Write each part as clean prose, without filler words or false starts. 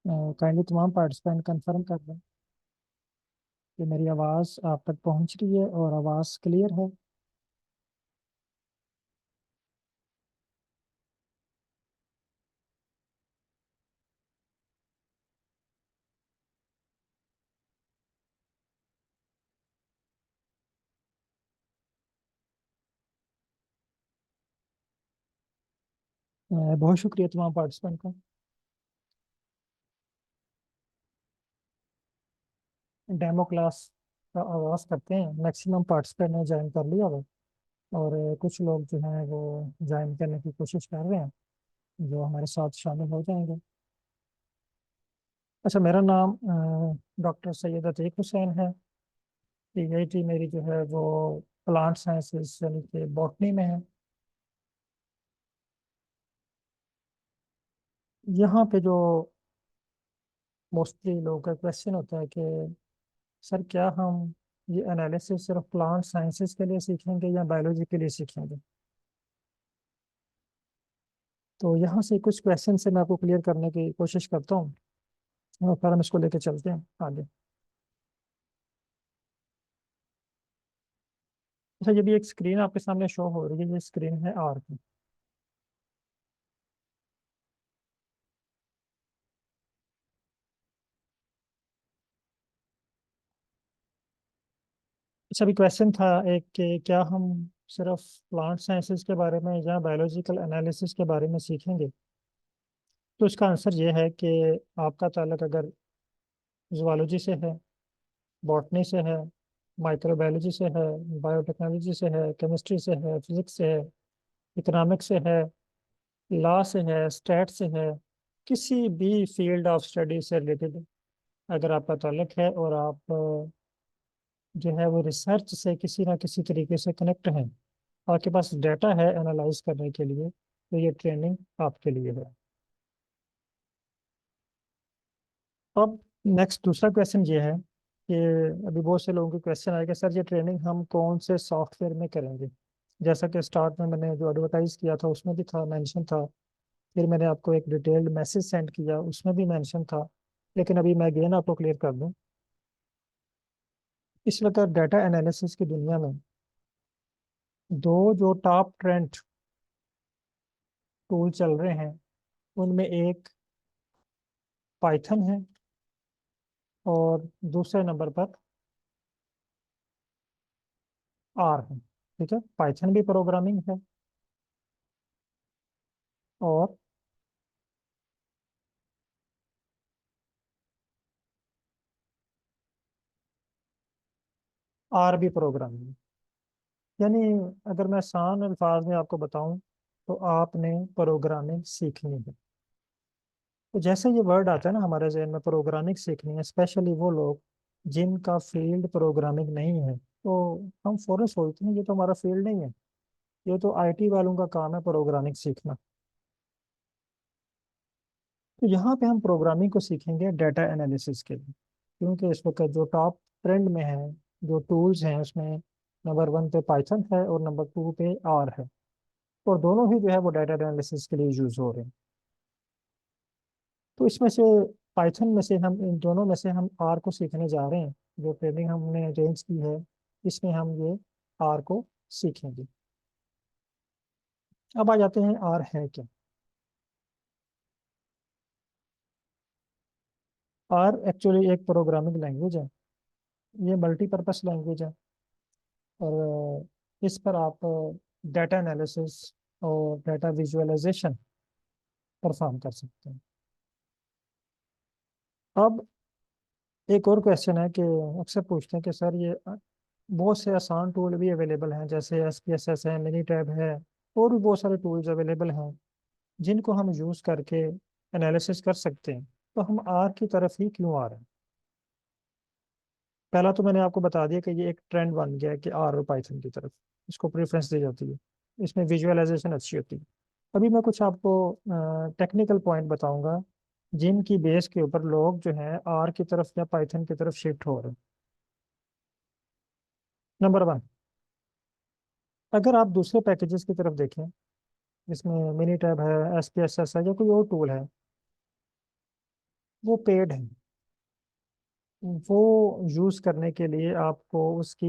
Kindly तमाम participant confirm कर दें कि मेरी आवाज़ आप तक पहुंच रही है और आवाज़ क्लियर है। बहुत शुक्रिया तमाम पार्टिसिपेंट का। डेमो क्लास का आगाज़ करते हैं। मैक्सिमम पार्टिसिपेंट ने ज्वाइन कर लिया हुआ और कुछ लोग जो हैं वो ज्वाइन करने की कोशिश कर रहे हैं, जो हमारे साथ शामिल हो जाएंगे। अच्छा, मेरा नाम डॉक्टर सैयद अतीक हुसैन है। पीएचडी मेरी जो है वो प्लांट साइंसेस यानी कि बॉटनी में है। यहाँ पे जो मोस्टली लोगों का क्वेश्चन होता है कि सर क्या हम ये एनालिसिस सिर्फ प्लांट साइंसेस के लिए सीखेंगे या बायोलॉजी के लिए सीखेंगे। तो यहाँ से कुछ क्वेश्चन से मैं आपको क्लियर करने की कोशिश करता हूँ और फिर हम इसको लेके चलते हैं आगे। अच्छा, ये भी एक स्क्रीन आपके सामने शो हो रही है, ये स्क्रीन है आर की। अच्छा, अभी क्वेश्चन था एक कि क्या हम सिर्फ प्लांट साइंसेस के बारे में या बायोलॉजिकल एनालिसिस के बारे में सीखेंगे। तो इसका आंसर ये है कि आपका ताल्लुक अगर जूलॉजी से है, बॉटनी से है, माइक्रोबायोलॉजी से है, बायोटेक्नोलॉजी से है, केमिस्ट्री से है, फिजिक्स से है, इकोनॉमिक्स से है, लॉ से है, स्टैट से है, किसी भी फील्ड ऑफ स्टडी से रिलेटेड अगर आपका ताल्लुक है और आप जो है वो रिसर्च से किसी ना किसी तरीके से कनेक्ट हैं, आपके पास डाटा है एनालाइज करने के लिए, तो ये ट्रेनिंग आपके लिए है। अब नेक्स्ट दूसरा क्वेश्चन ये है कि अभी बहुत से लोगों के क्वेश्चन आएगा सर ये ट्रेनिंग हम कौन से सॉफ्टवेयर में करेंगे। जैसा कि स्टार्ट में मैंने जो एडवर्टाइज किया था उसमें भी था, मेंशन था। फिर मैंने आपको एक डिटेल्ड मैसेज सेंड किया, उसमें भी मेंशन था। लेकिन अभी मैं अगेन आपको क्लियर कर दूं, इस वक्त डाटा एनालिसिस की दुनिया में दो जो टॉप ट्रेंड टूल चल रहे हैं, उनमें एक पाइथन है और दूसरे नंबर पर आर है। ठीक है, पाइथन भी प्रोग्रामिंग है और आर भी प्रोग्रामिंग है। यानी अगर मैं आसान अल्फाज में आपको बताऊं तो आपने प्रोग्रामिंग सीखनी है। तो जैसे ये वर्ड आता है ना हमारे जहन में, प्रोग्रामिंग सीखनी है, स्पेशली वो लोग जिनका फील्ड प्रोग्रामिंग नहीं है, तो हम फौरन सोचते हैं ये तो हमारा फील्ड नहीं है, ये तो आईटी वालों का काम है प्रोग्रामिंग सीखना। तो यहाँ पे हम प्रोग्रामिंग को सीखेंगे डाटा एनालिसिस के लिए, क्योंकि इस वक्त जो टॉप ट्रेंड में है, जो टूल्स हैं उसमें नंबर वन पे पाइथन है और नंबर टू पे आर है। और दोनों ही जो है वो डाटा एनालिसिस के लिए यूज हो रहे हैं। तो इसमें से पाइथन में से हम, इन दोनों में से हम आर को सीखने जा रहे हैं। जो ट्रेनिंग हमने अरेंज की है इसमें हम ये आर को सीखेंगे। अब आ जाते हैं आर है क्या। आर एक्चुअली एक प्रोग्रामिंग लैंग्वेज है। ये मल्टीपर्पस लैंग्वेज है और इस पर आप डाटा एनालिसिस और डाटा विजुअलाइजेशन परफॉर्म कर सकते हैं। अब एक और क्वेश्चन है कि अक्सर पूछते हैं कि सर ये बहुत से आसान टूल भी अवेलेबल हैं, जैसे एसपीएसएस है, मिनी टैब है, और भी बहुत सारे टूल्स अवेलेबल हैं जिनको हम यूज करके एनालिसिस कर सकते हैं। तो हम आर की तरफ ही क्यों आ रहे हैं। पहला तो मैंने आपको बता दिया कि ये एक ट्रेंड बन गया है कि आर और पाइथन की तरफ इसको प्रेफरेंस दी जाती है, इसमें विजुअलाइजेशन अच्छी होती है। अभी मैं कुछ आपको टेक्निकल पॉइंट बताऊंगा जिनकी बेस के ऊपर लोग जो है आर की तरफ या पाइथन की तरफ शिफ्ट हो रहे हैं। नंबर वन, अगर आप दूसरे पैकेजेस की तरफ देखें, जिसमें मिनी टैब है, एसपीएसएस है या कोई और टूल है, वो पेड है। वो यूज करने के लिए आपको उसकी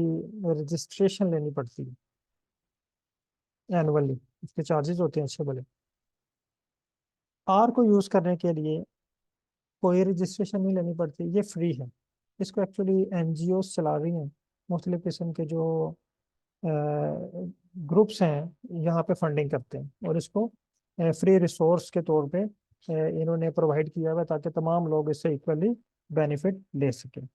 रजिस्ट्रेशन लेनी पड़ती है एनुअली। उसके चार्जेस होते हैं अच्छे भले। आर को यूज करने के लिए कोई रजिस्ट्रेशन नहीं लेनी पड़ती, ये फ्री है। इसको एक्चुअली एनजीओ चला रही हैं, मुख्तलिफ किस्म के जो ग्रुप्स हैं यहाँ पे फंडिंग करते हैं, और इसको फ्री रिसोर्स के तौर पे इन्होंने प्रोवाइड किया हुआ है, ताकि तमाम लोग इससे इक्वली बेनिफिट ले सकें।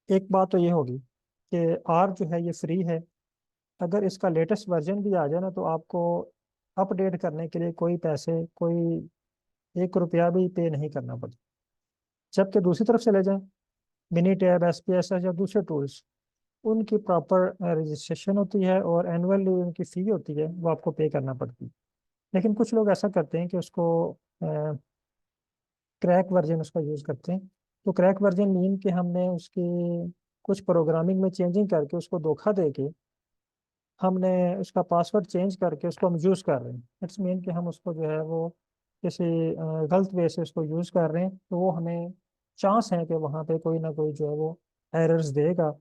एक बात तो ये होगी कि आर जो है ये फ्री है। अगर इसका लेटेस्ट वर्जन भी आ जाए ना, तो आपको अपडेट करने के लिए कोई पैसे, कोई 1 रुपया भी पे नहीं करना पड़ता। जबकि दूसरी तरफ चले जाएं, मिनी टैब, एसपीएस या दूसरे टूल्स, उनकी प्रॉपर रजिस्ट्रेशन होती है और एनुअली उनकी फी होती है, वो आपको पे करना पड़ती है। लेकिन कुछ लोग ऐसा करते हैं कि उसको क्रैक वर्जन उसका यूज़ करते हैं। तो क्रैक वर्जन मीन कि हमने उसकी कुछ प्रोग्रामिंग में चेंजिंग करके उसको धोखा दे के हमने उसका पासवर्ड चेंज करके उसको हम यूज़ कर रहे हैं। इट्स मीन कि हम उसको जो है वो किसी गलत वे से उसको यूज़ कर रहे हैं, तो वो हमें चांस है कि वहाँ पे कोई ना कोई जो है वो एरर्स देगा,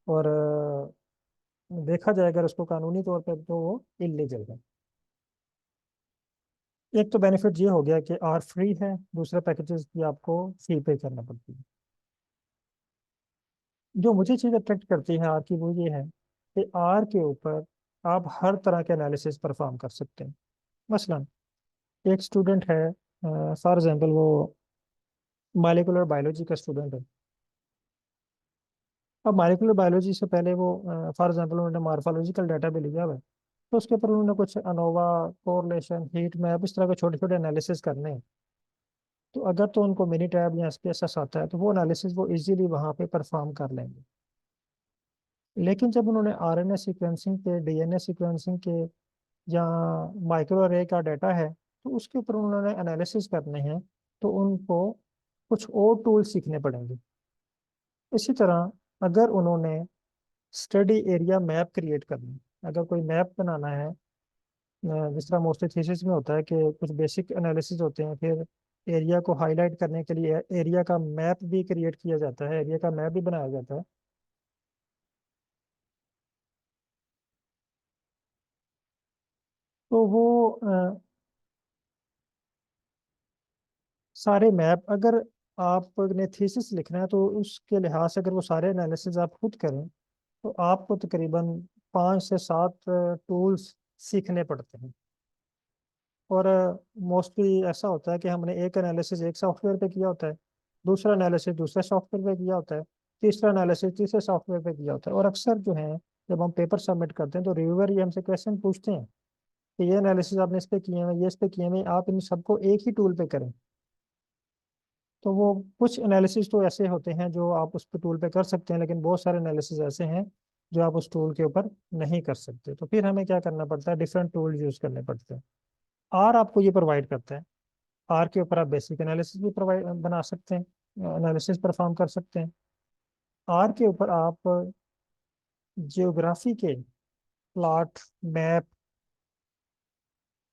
और देखा जाए अगर उसको कानूनी तौर पे तो वो इलीगल है। एक तो बेनिफिट ये हो गया कि आर फ्री है, दूसरे पैकेजेस की आपको फी पे करना पड़ती है। जो मुझे चीज़ अट्रैक्ट करती है आर की, वो ये है कि आर के ऊपर आप हर तरह के एनालिसिस परफॉर्म कर सकते हैं। मसलन एक स्टूडेंट है, फॉर एग्जांपल वो मालिकुलर बायोलॉजी का स्टूडेंट है। अब मालिकुलर बायोलॉजी से पहले वो फॉर एग्जांपल उन्होंने मार्फोलॉजिकल डाटा भी लिया हुआ है, तो उसके ऊपर उन्होंने कुछ अनोवा, कोरिलेशन, हीट मैप, इस तरह के छोटे छोटे एनालिसिस करने हैं। तो अगर तो उनको मिनी टैब या एसपीएसएस आता है, तो वो एनालिसिस वो इजीली वहाँ पे परफॉर्म कर लेंगे। लेकिन जब उन्होंने आरएनए सीक्वेंसिंग पे, डीएनए सीक्वेंसिंग के, या माइक्रो अरे का डाटा है, तो उसके ऊपर उन्होंने एनालिसिस करने हैं, तो उनको कुछ और टूल सीखने पड़ेंगे। इसी तरह अगर उन्होंने स्टडी एरिया मैप क्रिएट करना है, अगर कोई मैप बनाना है, जिस तरह मोस्टली थीसिस में होता है कि कुछ बेसिक एनालिसिस होते हैं, फिर एरिया को हाईलाइट करने के लिए एरिया का मैप भी क्रिएट किया जाता है, एरिया का मैप भी बनाया जाता है। तो वो सारे मैप, अगर आपने थीसिस लिखना है तो उसके लिहाज से अगर वो सारे एनालिसिस आप खुद करें, तो आपको तकरीबन 5 से 7 टूल्स सीखने पड़ते हैं। और मोस्टली ऐसा होता है कि हमने एक एनालिसिस एक सॉफ्टवेयर पे किया होता है, दूसरा एनालिसिस दूसरे सॉफ्टवेयर पे किया होता है, तीसरा एनालिसिस तीसरे सॉफ्टवेयर पे किया होता है। और अक्सर जो है, जब हम पेपर सबमिट करते हैं, तो रिव्यूअर ये हमसे क्वेश्चन पूछते हैं कि ये एनालिसिस आपने इस पे किए हैं, ये इस पे किए हैं, आप इन सबको एक ही टूल पे करें। तो वो कुछ एनालिसिस तो ऐसे होते हैं जो आप उस पे टूल पे कर सकते हैं, लेकिन बहुत सारे एनालिसिस ऐसे हैं जो आप उस टूल के ऊपर नहीं कर सकते। तो फिर हमें क्या करना पड़ता है, डिफरेंट टूल यूज करने पड़ते हैं। आर आपको ये प्रोवाइड करता है। आर के ऊपर आप बेसिक एनालिसिस भी प्रोवाइड बना सकते हैं, एनालिसिस परफॉर्म कर सकते हैं। आर के ऊपर आप जियोग्राफी के प्लॉट, मैप,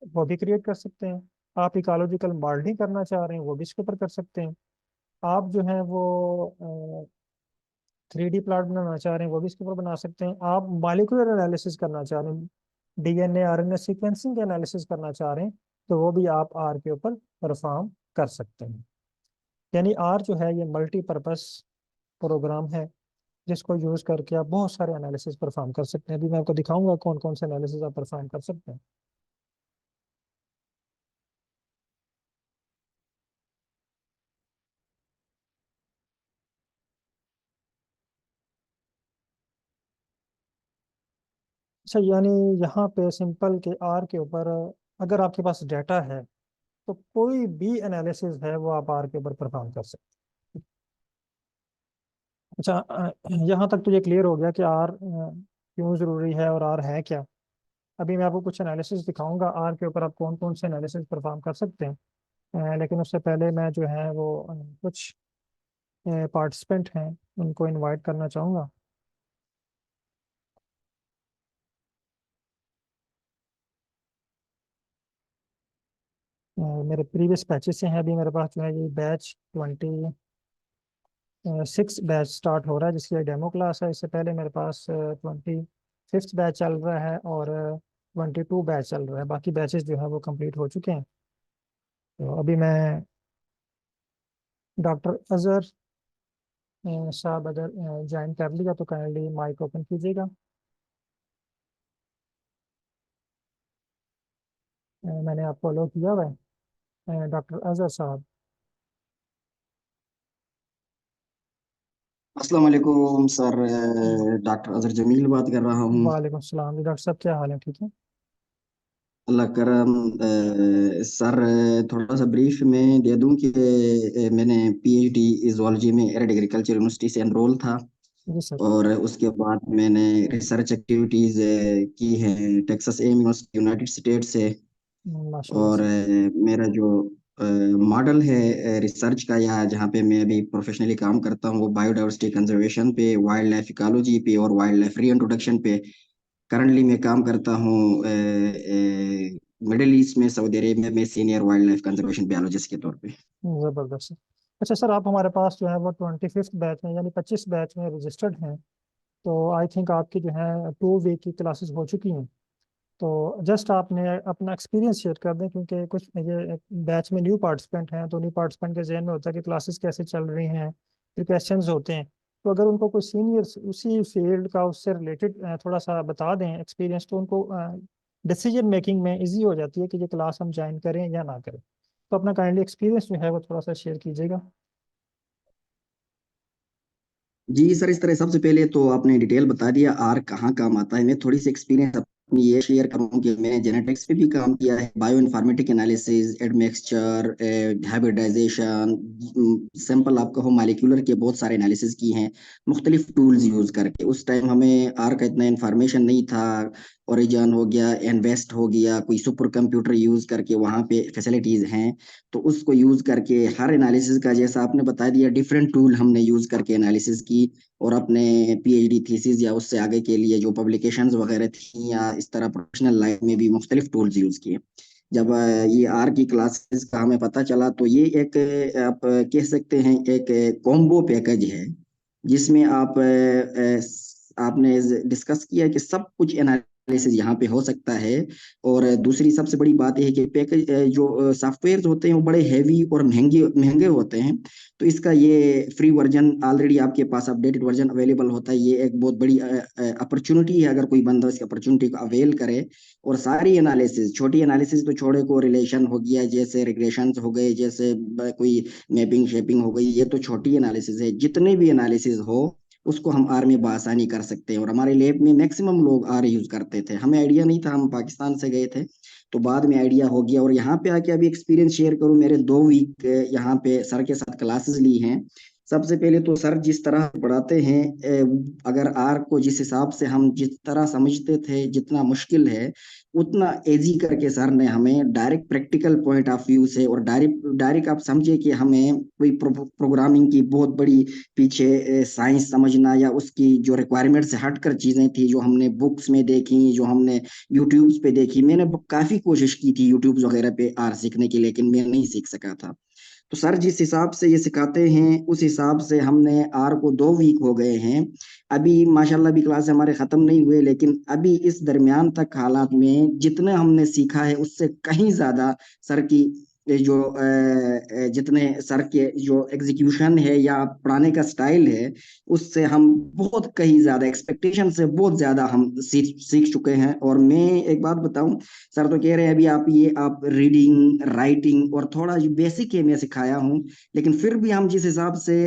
वो भी क्रिएट कर सकते हैं। आप इकोलॉजिकल मॉडलिंग करना चाह रहे हैं, वो भी इसके ऊपर कर सकते हैं। आप जो है वो 3D प्लॉट बनाना चाह रहे हैं, वो भी इसके ऊपर बना सकते हैं। आप मॉलिक्यूलर एनालिसिस करना चाह रहे हैं, डीएनए आरएनए सीक्वेंसिंग का एनालिसिस करना चाह रहे हैं, तो वो भी आप आर के ऊपर परफॉर्म कर सकते हैं। यानी आर जो है ये मल्टीपर्पस प्रोग्राम है, जिसको यूज करके आप बहुत सारे एनालिसिस परफॉर्म कर सकते हैं। अभी मैं आपको दिखाऊंगा कौन कौन से एनालिसिस आप परफॉर्म कर सकते हैं। अच्छा, यानी यहाँ पे सिंपल के आर के ऊपर अगर आपके पास डाटा है, तो कोई भी एनालिसिस है वो आप आर के ऊपर परफॉर्म कर सकते हैं। अच्छा, यहाँ तक तो ये क्लियर हो गया कि आर क्यों जरूरी है और आर है क्या। अभी मैं आपको कुछ एनालिसिस दिखाऊंगा आर के ऊपर, आप कौन कौन से एनालिसिस परफॉर्म कर सकते हैं। लेकिन उससे पहले मैं जो है वो कुछ पार्टिसिपेंट हैं उनको इनवाइट करना चाहूँगा। मेरे प्रीवियस बैचेस से हैं। अभी मेरे पास जो है ये बैच 26 बैच स्टार्ट हो रहा है, जिसकी डेमो क्लास है। इससे पहले मेरे पास 25th बैच चल रहा है और 22 बैच चल रहा है। बाकी बैचेस जो है वो कंप्लीट हो चुके हैं। तो अभी मैं डॉक्टर अजहर साहब अगर ज्वाइन कर लिया तो काइंडली माइक ओपन कीजिएगा। मैंने आपको अलो किया हुआ है डॉक्टर अजहर साहब। अस्सलाम वालेकुम सर। डॉक्टर अजहर जमील बात कर रहा हूँ। वालेकुम सलाम जी डॉक्टर साहब, क्या हाल है? ठीक है। अल्लाह करम। सर, थोड़ा सा ब्रीफ में दे दूं कि मैंने पीएचडी जूलॉजी में एरिड एग्रीकल्चर यूनिवर्सिटी से एनरोल था। जी सर। और उसके बाद मैंने रिसर्च एक्टिविटीज़ की हैं Texas M university United State से। माशाल्लाह और सर। मेरा जो मॉडल है रिसर्च का, या जहाँ पे मैं अभी प्रोफेशनली काम करता हूँ, वो बायोडाइवर्सिटी कंजर्वेशन पे, वाइल्ड लाइफ इकोलॉजी पे और वाइल्ड लाइफ रीइंट्रोडक्शन पे करंटली मैं काम करता हूँ। मिडिल ईस्ट में, सऊदी अरेबिया में senior wild life conservation biologist के तौर पे। जबरदस्त सर। अच्छा सर, आप हमारे पास जो है वो 25th बैच में यानी 25 बैच में रजिस्टर्ड हैं। तो आई थिंक आपकी जो है 2 वीक की क्लासेस हो चुकी हैं। तो जस्ट आपने अपना एक्सपीरियंस शेयर कर दें, क्योंकि कुछ ये बैच में न्यू पार्टिसिपेंट हैं, तो न्यू पार्टिसिपेंट के जहन में होता है कि क्लासेस कैसे चल रही हैं, फिर क्वेश्चंस होते हैं। तो अगर उनको कोई सीनियर उसी फील्ड का उससे रिलेटेड थोड़ा सा बता दें एक्सपीरियंस, तो उनको डिसीजन मेकिंग में इजी हो जाती है कि ये क्लास हम ज्वाइन करें या ना करें। तो अपना काइंडली एक्सपीरियंस जो है वो थोड़ा सा शेयर कीजिएगा। जी सर, इस तरह सबसे पहले तो आपने डिटेल बता दिया आर कहाँ काम आता है। मैं थोड़ी सी एक्सपीरियंस अपनी ये शेयर करूँ कि मैंने जेनेटिक्स पे भी काम किया है, bio informatic analysis, admixture, hybridization, sample आप कहो मालिक्यूलर के बहुत सारे एनालिसिस की हैं मुख्तलिफ टूल्स यूज करके। उस टाइम हमें आर का इतना इन्फॉर्मेशन नहीं था। ओरिजन हो गया, इन्वेस्ट हो गया, कोई सुपर कंप्यूटर यूज करके वहाँ पे फैसिलिटीज हैं। तो उसको यूज करके हर एनालिसिस का, जैसा आपने बता दिया, डिफरेंट टूल हमने यूज करके एनालिसिस की। और अपने पीएचडी थीसिस या उससे आगे के लिए जो पब्लिकेशंस वगैरह थी, या इस तरह प्रोफेशनल लाइफ में भी मुख्तलिफ टूल्स यूज किए। जब ये आर की क्लासेस का हमें पता चला, तो ये एक आप कह सकते हैं एक कॉम्बो पैकेज है, जिसमें आपने डिस्कस किया कि सब कुछ एनालिसिस यहाँ पे हो सकता है। और दूसरी सबसे बड़ी बात यह है कि पैकेज जो सॉफ्टवेयर होते हैं वो बड़े हैवी और महंगे महंगे होते हैं। तो इसका ये फ्री वर्जन ऑलरेडी आपके पास अपडेटेड वर्जन अवेलेबल होता है। ये एक बहुत बड़ी अपॉर्चुनिटी है, अगर कोई बंदा इस अपॉर्चुनिटी को अवेल करे। और सारी एनालिसिस, छोटी एनालिसिस तो छोड़े, को रिलेशन हो गया, जैसे रिग्रेशन हो गए, जैसे कोई मैपिंग शेपिंग हो गई, ये तो छोटी एनालिसिस है। जितने भी एनालिसिस हो उसको हम आर में बआसानी कर सकते हैं। और हमारे लैब में मैक्सिमम लोग आर यूज करते थे। हमें आइडिया नहीं था, हम पाकिस्तान से गए थे, तो बाद में आइडिया हो गया। और यहाँ पे आके अभी एक्सपीरियंस शेयर करूँ, मेरे 2 वीक यहाँ पे सर के साथ क्लासेस ली हैं। सबसे पहले तो सर जिस तरह पढ़ाते हैं, अगर आर को जिस हिसाब से हम जिस तरह समझते थे जितना मुश्किल है, उतना एजी करके सर ने हमें direct practical point of view से, और डायरेक्ट डायरेक्ट आप समझिए कि हमें कोई प्रोग्रामिंग की बहुत बड़ी पीछे साइंस समझना, या उसकी जो रिक्वायरमेंट से हटकर चीजें थी जो हमने बुक्स में देखी, जो हमने यूट्यूब पे देखी। मैंने काफी कोशिश की थी यूट्यूब वगैरह पे आर सीखने की, लेकिन मैं नहीं सीख सका था। तो सर जिस हिसाब से ये सिखाते हैं, उस हिसाब से हमने आर को 2 वीक हो गए हैं। अभी माशाल्लाह भी क्लास हमारे खत्म नहीं हुए, लेकिन अभी इस दरमियान तक हालात में जितने हमने सीखा है उससे कहीं ज्यादा सर की जितने सर के जो एग्जीक्यूशन है या पढ़ाने का स्टाइल है, उससे हम बहुत कहीं ज्यादा, एक्सपेक्टेशन से बहुत ज्यादा हम सीख सीख चुके हैं। और मैं एक बात बताऊं, सर तो कह रहे हैं अभी आप रीडिंग राइटिंग और थोड़ा जो बेसिक है मैं सिखाया हूँ, लेकिन फिर भी हम जिस हिसाब से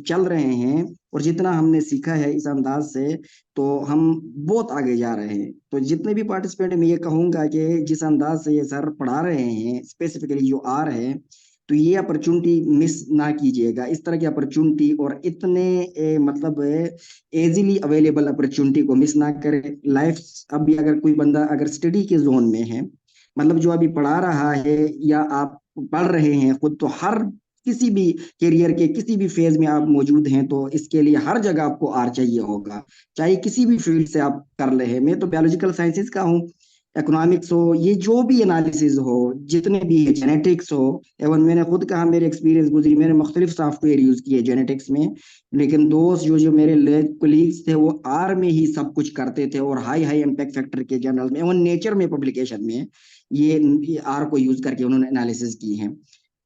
चल रहे हैं और जितना हमने सीखा है इस अंदाज से, तो हम बहुत आगे जा रहे हैं। तो जितने भी पार्टिसिपेंट, मैं ये कहूंगा कि जिस अंदाज से ये सर पढ़ा रहे हैं, स्पेसिफिकली जो आ रहे हैं, तो ये अपॉर्चुनिटी मिस ना कीजिएगा। इस तरह की अपॉर्चुनिटी और इतने मतलब इजीली अवेलेबल अपॉर्चुनिटी को मिस ना करें लाइफ। अभी अगर कोई बंदा अगर स्टडी के जोन में है, मतलब जो अभी पढ़ा रहा है या आप पढ़ रहे हैं खुद, तो हर किसी भी करियर के किसी भी फेज में आप मौजूद हैं, तो इसके लिए हर जगह आपको आर चाहिए होगा, चाहे किसी भी फील्ड से आप कर रहे हैं। मैं तो बायोलॉजिकल साइंसेज का हूँ, इकोनॉमिक्स हो, ये जो भी एनालिसिस हो, जितने भी है, जेनेटिक्स हो। एवं मैंने खुद कहा, मेरे एक्सपीरियंस गुजरी, मैंने मुख्तलिफ सॉफ्टवेयर यूज किए जेनेटिक्स में। लेकिन दोस्त जो जो मेरे कोलीग्स थे वो आर में ही सब कुछ करते थे, और हाई हाई इम्पैक्ट फैक्टर के जर्नल में एवं नेचर में पब्लिकेशन में ये आर को यूज करके उन्होंने एनालिसिस की है।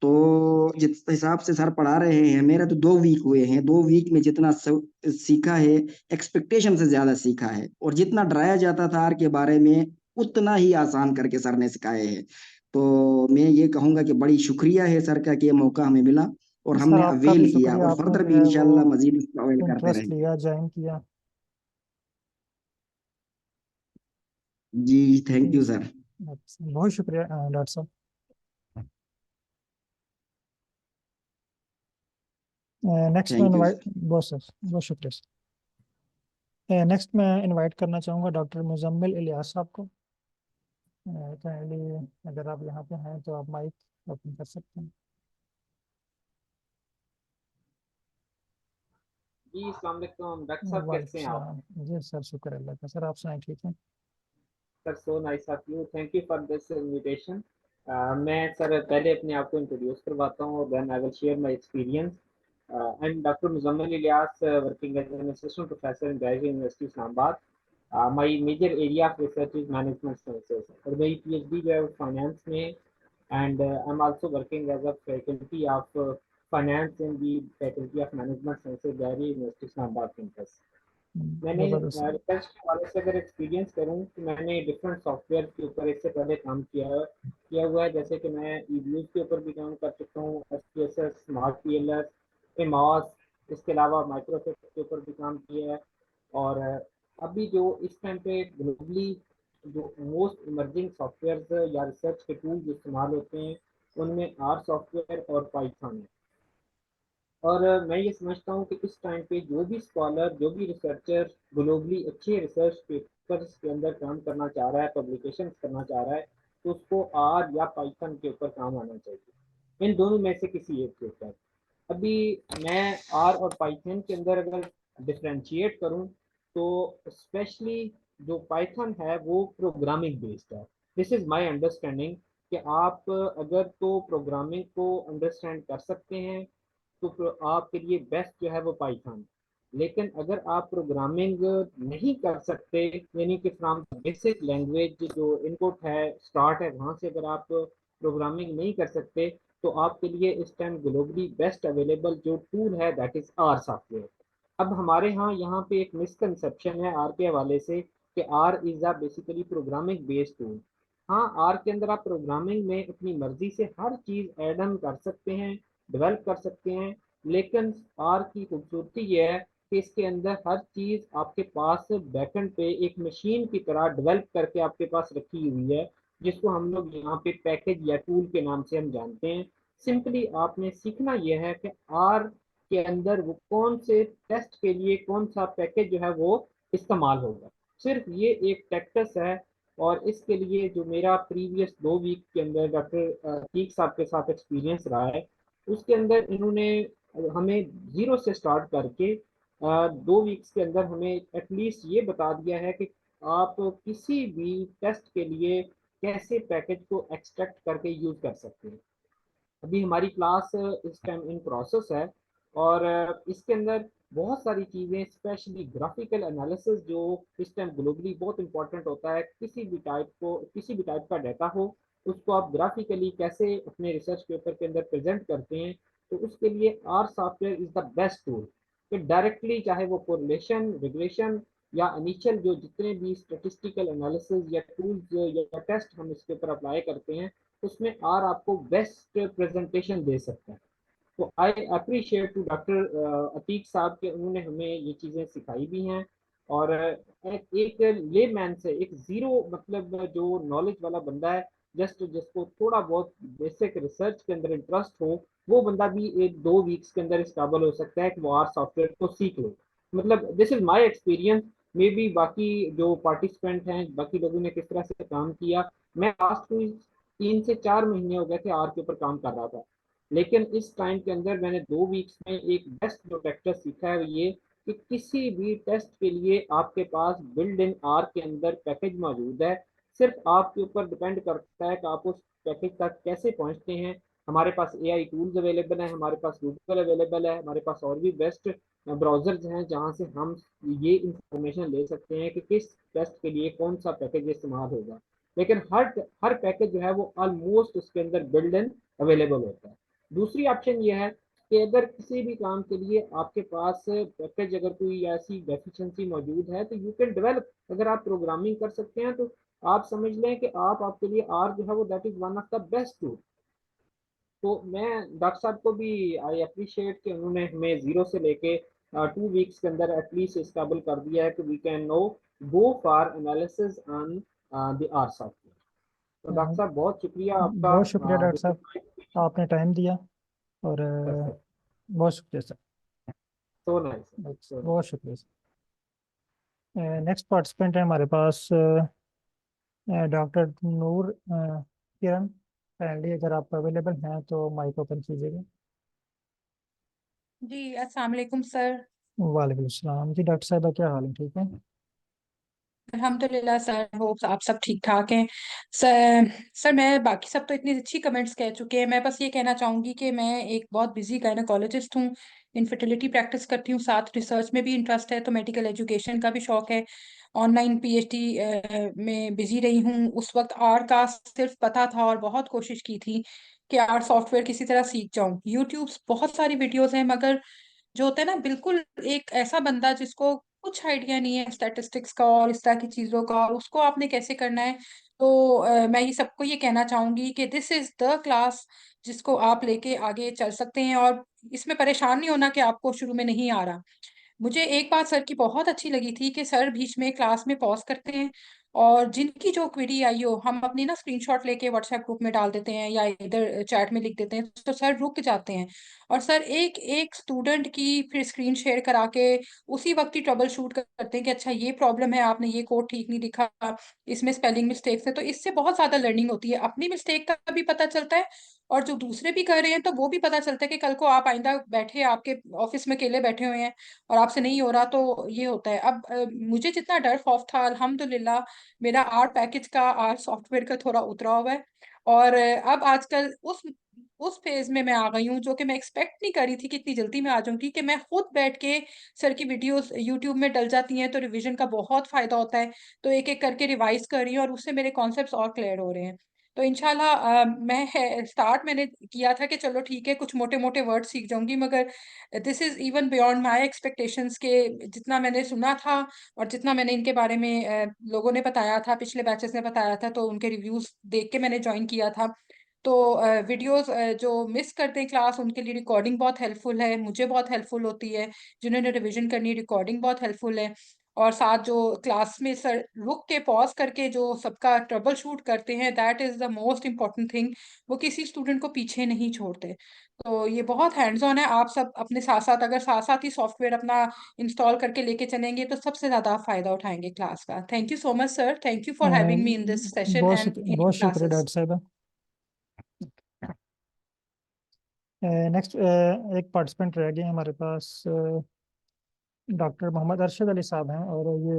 तो जिस हिसाब से सर पढ़ा रहे हैं, मेरा तो 2 वीक हुए हैं, 2 वीक में जितना सीखा है, एक्सपेक्टेशन से ज्यादा सीखा है। और जितना डराया जाता था आर के बारे में, उतना ही आसान करके सर ने सिखाए हैं। तो मैं ये कहूंगा कि बड़ी शुक्रिया है सर का कि ये मौका हमें मिला और सर हमने आपका भी अवेल किया, शुक्रिया, और आपने फर्दर जो भी है वो इंशाल्लाह मजीद इसको अवेल करते इंटरेस्ट रहेंगे। लिया, ज्वाइन किया। जी, थैंक जी यू सर, सर। बहुत शुक्रिया डॉक्टर साहब। नेक्स्ट में थैंक यू इनवाइट, सर। बहुत सर, बहुत शुक्रिया सर। नेक्स्ट मैं इनवाइट करना चाहूँगा डॉक्टर मुजम्मिल इलियास साहब को। काइंडली अगर आप यहाँ पे हैं तो आप माइक ओपन कर सकते हैं। जी अस्सलाम वालेकुम डॉक्टर साहब, वालेकुम कैसे हैं आप? सलाम। जी सर, शुक्र अल्लाह का। सर आप सुनाए, ठीक है? Sir so nice of you, thank you for this invitation. मैं सर पहले अपने आप को इंट्रोड्यूस करवाता हूँ, then I will share my experience. I am doctor Muzammil Ilyas, working as an assistant professor in graduate university Islamabad. My major area of research is management sciences, और मेरी PhD जो है फाइनेंस में, and I am also working as a faculty of finance in the faculty of management sciences graduate university Islamabad campus. मैंने जबरदस्त sir. Research के हवाले से अगर एक्सपीरियंस करूँ तो मैंने डिफरेंट सॉफ्टवेयर के ऊपर इससे पहले काम किया हुआ है। जैसे कि मैं ईव्यूज के ऊपर भी काम कर चुका हूँ, S P S S, smart P L S, AMOS. इसके अलावा माइक्रोसॉफ्ट के ऊपर भी काम किया है। और अभी जो इस टाइम पे ग्लोबली जो मोस्ट इमर्जिंग सॉफ्टवेयर या रिसर्च के टूल्स इस्तेमाल होते हैं, उनमें आर सॉफ्टवेयर और पाइथन है। और मैं ये समझता हूँ कि इस टाइम पे जो भी स्कॉलर, जो भी रिसर्चर ग्लोबली अच्छे रिसर्च पेपर्स के अंदर काम करना चाह रहा है, पब्लिकेशंस करना चाह रहा है, तो उसको आर या पाइथन के ऊपर काम आना चाहिए, इन दोनों में से किसी एक के ऊपर। अभी मैं आर और पाइथन के अंदर अगर डिफ्रेंशिएट करूँ, तो स्पेशली जो पाइथन है वो प्रोग्रामिंग बेस्ड है। दिस इज़ माय अंडरस्टैंडिंग कि आप अगर तो प्रोग्रामिंग को अंडरस्टैंड कर सकते हैं तो आपके लिए बेस्ट जो है वो पाइथन। लेकिन अगर आप प्रोग्रामिंग नहीं कर सकते, यानी कि फ्रॉम बेसिक लैंग्वेज जो इनपुट है, स्टार्ट है, वहाँ से अगर आप प्रोग्रामिंग नहीं कर सकते, तो आपके लिए इस टाइम ग्लोबली बेस्ट अवेलेबल जो टूल है दैट इज आर सॉफ्टवेयर। अब हमारे यहाँ पे एक मिसकंसेप्शन है आर के हवाले से कि R is a basically programming based tool. हाँ, आर के अंदर आप प्रोग्रामिंग में अपनी मर्जी से हर चीज़ ऐड ऑन कर सकते हैं, डेवलप कर सकते हैं। लेकिन आर की खूबसूरती ये है कि इसके अंदर हर चीज़ आपके पास बैकएंड पे एक मशीन की तरह डेवलप करके आपके पास रखी हुई है, जिसको हम लोग यहाँ पे पैकेज या टूल के नाम से हम जानते हैं। सिंपली आपने सीखना यह है कि आर के अंदर वो कौन से टेस्ट के लिए कौन सा पैकेज जो है वो इस्तेमाल होगा, सिर्फ ये एक टैक्टस है। और इसके लिए जो मेरा प्रीवियस 2 वीक के अंदर डॉक्टर तीक साहब के साथ एक्सपीरियंस रहा है, उसके अंदर इन्होंने हमें जीरो से स्टार्ट करके 2 वीक्स के अंदर हमें एटलीस्ट ये बता दिया है कि आप किसी भी टेस्ट के लिए कैसे पैकेज को एक्सट्रैक्ट करके यूज कर सकते हैं। अभी हमारी क्लास इस टाइम इन प्रोसेस है, और इसके अंदर बहुत सारी चीज़ें, स्पेशली ग्राफिकल एनालिसिस जो इस टाइम ग्लोबली बहुत इंपॉर्टेंट होता है। किसी भी टाइप का डाटा हो, उसको आप ग्राफिकली कैसे अपने रिसर्च पेपर के अंदर प्रेजेंट करते हैं, तो उसके लिए R software is the best tool. कि डायरेक्टली चाहे वो कोरिलेशन, रिग्रेशन या इनिशियल जो जितने भी स्टेटिस्टिकल एनालिसिस या टूल्स या टेस्ट हम इसके ऊपर अप्लाई करते हैं, उसमें आर आपको बेस्ट प्रेजेंटेशन दे सकता है। तो I appreciate to doctor Atiq साहब के, उन्होंने हमें ये चीज़ें सिखाई भी हैं। और एक ले मैन से, एक ज़ीरो मतलब जो नॉलेज वाला बंदा है, जस्ट जिसको थोड़ा बहुत बेसिक रिसर्च के अंदर इंटरेस्ट हो, वो बंदा भी 1-2 वीक्स के अंदर इस काबिल हो सकता है कि वो आर सॉफ्टवेयर को सीख ले। मतलब this is my experience. May be बाकी जो पार्टिसिपेंट हैं, बाकी लोगों ने किस तरह से काम किया। मैं लास्ट 3 से 4 महीने हो गए थे आर के ऊपर काम कर रहा था, लेकिन इस टाइम के अंदर मैंने 2 वीक्स में एक बेस्ट जो फैक्टर सीखा है वो ये कि किसी भी टेस्ट के लिए आपके पास बिल्ड इन आर के अंदर पैकेज मौजूद है। सिर्फ आपके ऊपर डिपेंड करता है कि आप उस पैकेज तक कैसे पहुंचते हैं। हमारे पास एआई टूल्स अवेलेबल हैं, हमारे पास गूगल अवेलेबल है, हमारे पास और भी बेस्ट ब्राउजर्स हैं जहां से हम ये इंफॉर्मेशन ले सकते हैं कि किस टेस्ट के लिए कौन सा पैकेज इस्तेमाल होगा। लेकिन हर हर पैकेज जो है वो ऑलमोस्ट उसके अंदर बिल्ड इन अवेलेबल होता है। दूसरी ऑप्शन ये है कि अगर किसी भी काम के लिए आपके पास पैकेज अगर कोई ऐसी डेफिशिएंसी मौजूद है तो यू कैन डेवलप। अगर आप प्रोग्रामिंग कर सकते हैं तो आप समझ लें कि आप आपके लिए आर जो है वो that is one of the best tool. तो मैं डॉक्टर साहब को भी आई अप्रिशिएट कि उन्होंने हमें जीरो से लेके 2 वीक्स के अंदर एटलीस्ट इस काबिल कर दिया है कि we can no go for analysis on the R software. तो डॉक्टर साहब बहुत शुक्रिया आपका। बहुत शुक्रिया डॉक्टर साहब, आपने टाइम दिया। और बहुत शुक्रिया सर। So nice. बहुत शुक्रिया सर। नेक्स्ट पार्टिसिपेंट है हमारे पास डॉक्टर नूर किरण। काइंडली अगर आप अवेलेबल हैं तो माइक ओपन कीजिएगा। जी अस्सलाम वालेकुम सर। वालेकुम अस्सलाम जी। डॉक्टर साहब क्या हाल है, ठीक है? अल्हम्दुलिल्लाह सर, होप आप सब ठीक ठाक हैं। सर मैं बाकी सब तो इतनी अच्छी कमेंट्स कह चुके हैं। मैं बस ये कहना चाहूंगी कि मैं एक बहुत बिजी गायनेकोलॉजिस्ट हूँ, इनफर्टिलिटी प्रैक्टिस करती हूँ, साथ रिसर्च में भी इंटरेस्ट है, तो मेडिकल एजुकेशन का भी शौक है। ऑनलाइन पीएचडी में बिजी रही हूँ। उस वक्त आर का सिर्फ पता था और बहुत कोशिश की थी कि आर सॉफ्टवेयर किसी तरह सीख जाऊं। यूट्यूब बहुत सारी वीडियोस हैं, मगर जो होता है ना, बिल्कुल एक ऐसा बंदा जिसको कुछ आइडिया नहीं है स्टैटिस्टिक्स का और इस तरह की चीजों का, और उसको आपने कैसे करना है। तो मैं ये सबको ये कहना चाहूंगी कि दिस इज द क्लास जिसको आप लेके आगे चल सकते हैं, और इसमें परेशान नहीं होना कि आपको शुरू में नहीं आ रहा। मुझे एक बात सर की बहुत अच्छी लगी थी कि सर बीच में क्लास में पॉज करते हैं, और जिनकी जो क्वेरी आई हो हम अपनी ना स्क्रीनशॉट लेके व्हाट्सएप ग्रुप में डाल देते हैं या इधर चैट में लिख देते हैं, तो सर रुक जाते हैं और सर एक एक स्टूडेंट की फिर स्क्रीन शेयर करा के उसी वक्त ही ट्रबल शूट करते हैं कि अच्छा ये प्रॉब्लम है, आपने ये कोड ठीक नहीं लिखा, इसमें स्पेलिंग मिस्टेक्स है। तो इससे बहुत ज्यादा लर्निंग होती है, अपनी मिस्टेक का भी पता चलता है और जो दूसरे भी कर रहे हैं तो वो भी पता चलता है कि कल को आप आइंदा बैठे आपके ऑफिस में अकेले बैठे हुए हैं और आपसे नहीं हो रहा, तो ये होता है। अब मुझे जितना डर खौफ था, अल्हम्दुलिल्लाह मेरा आर पैकेज का, आर सॉफ्टवेयर का थोड़ा उतरा हुआ है। और अब आजकल उस फेज में मैं आ गई हूँ जो कि मैं एक्सपेक्ट नहीं करी थी कि इतनी जल्दी में आ जाऊंगी, कि मैं खुद बैठ के सर की वीडियोस यूट्यूब में डल जाती हैं तो रिवीजन का बहुत फायदा होता है। तो एक एक करके रिवाइज कर रही हूँ और उससे मेरे कॉन्सेप्ट्स और क्लियर हो रहे हैं। तो इंशाल्लाह मैं स्टार्ट मैंने किया था कि चलो ठीक है कुछ मोटे मोटे वर्ड सीख जाऊंगी, मगर this is even beyond my expectations के। जितना मैंने सुना था और जितना मैंने इनके बारे में लोगों ने बताया था, पिछले बैचेस ने बताया था, तो उनके रिव्यूज देख के मैंने ज्वाइन किया था। तो वीडियोस जो मिस करते हैं क्लास उनके लिए रिकॉर्डिंग बहुत हेल्पफुल है, मुझे बहुत हेल्पफुल होती है। जिन्होंने रिवीजन करनी है रिकॉर्डिंग बहुत हेल्पफुल है। और साथ जो क्लास में सर रुक के पॉज करके जो सबका ट्रबल शूट करते हैं, that is the most important thing. वो किसी स्टूडेंट को पीछे नहीं छोड़ते। तो ये बहुत हैंड्स ऑन है। आप सब अपने साथ साथ अगर साथ साथ ही सॉफ्टवेयर अपना इंस्टॉल करके लेके चलेंगे तो सबसे ज्यादा आप फायदा उठाएंगे क्लास का। Thank you so much sir, thank you for having me in this session and in बहुत शुक्रिया क्लासेस। डॉक्टर साहब। नेक्स्ट एक पार्टिसिपेंट रह गए हमारे पास, डॉक्टर मोहम्मद अरशद अली साहब हैं, और ये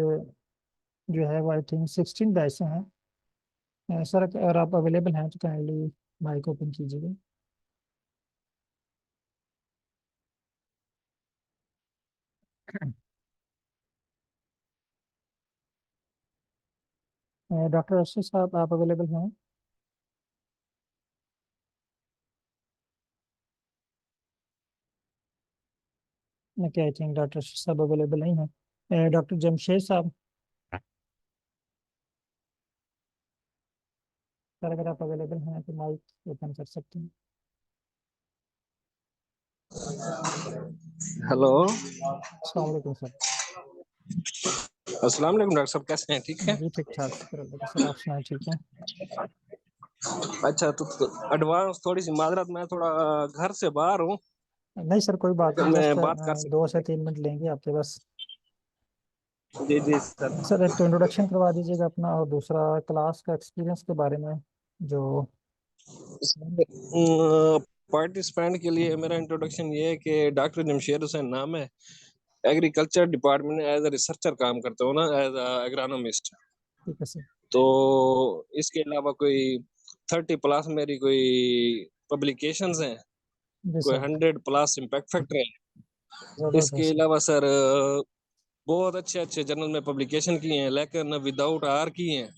जो है वो आई थिंक 16 बैच से हैं। सर अगर आप अवेलेबल हैं तो काइंडली माइक ओपन कीजिएगा। डॉक्टर अरशद साहब आप अवेलेबल हैं? क्या आई थिंक डॉक्टर अरशद साहब अवेलेबल नहीं हैं। डॉक्टर जमशेद साहब, सर अगर आप अवेलेबल हैं तो माइक ओपन कर सकते हैं। हेलो। अस्सलाम वालेकुम सर। अस्सलाम वालेकुम डॉक्टर साहब, कैसे हैं? ठीक है। जी ठीक ठाक शुक्र अल्लाह का। सर आप सुनाए, ठीक है? अच्छा, तो एडवांस थोड़ी सी माजरत, मैं थोड़ा घर से बाहर हूँ। नहीं सर कोई बात नहीं, जस्ट मैं बात कर 2 से 3 मिनट लेंगे आपके बस। जी जी सर। सर एक तो इंट्रोडक्शन करवा दीजिएगा अपना, और दूसरा क्लास का एक्सपीरियंस के बारे में जो। पार्टिसिपेंट के लिए मेरा इंट्रोडक्शन ये है कि डॉक्टर जमशेद हुसैन नाम है। एग्रीकल्चर डिपार्टमेंट में एज ए रिसर्चर काम करता हूँ ना, एज एग्रानोमिस्ट। ठीक है सर। तो इसके अलावा कोई 30+ मेरी कोई पब्लिकेशंस हैं, जी कोई सर। 100+ इम्पैक्ट फैक्टर है। इसके जबरदस्त। अलावा सर बहुत अच्छे अच्छे जर्नल में पब्लिकेशन किए हैं, लेकिन विदाउट आर की हैं।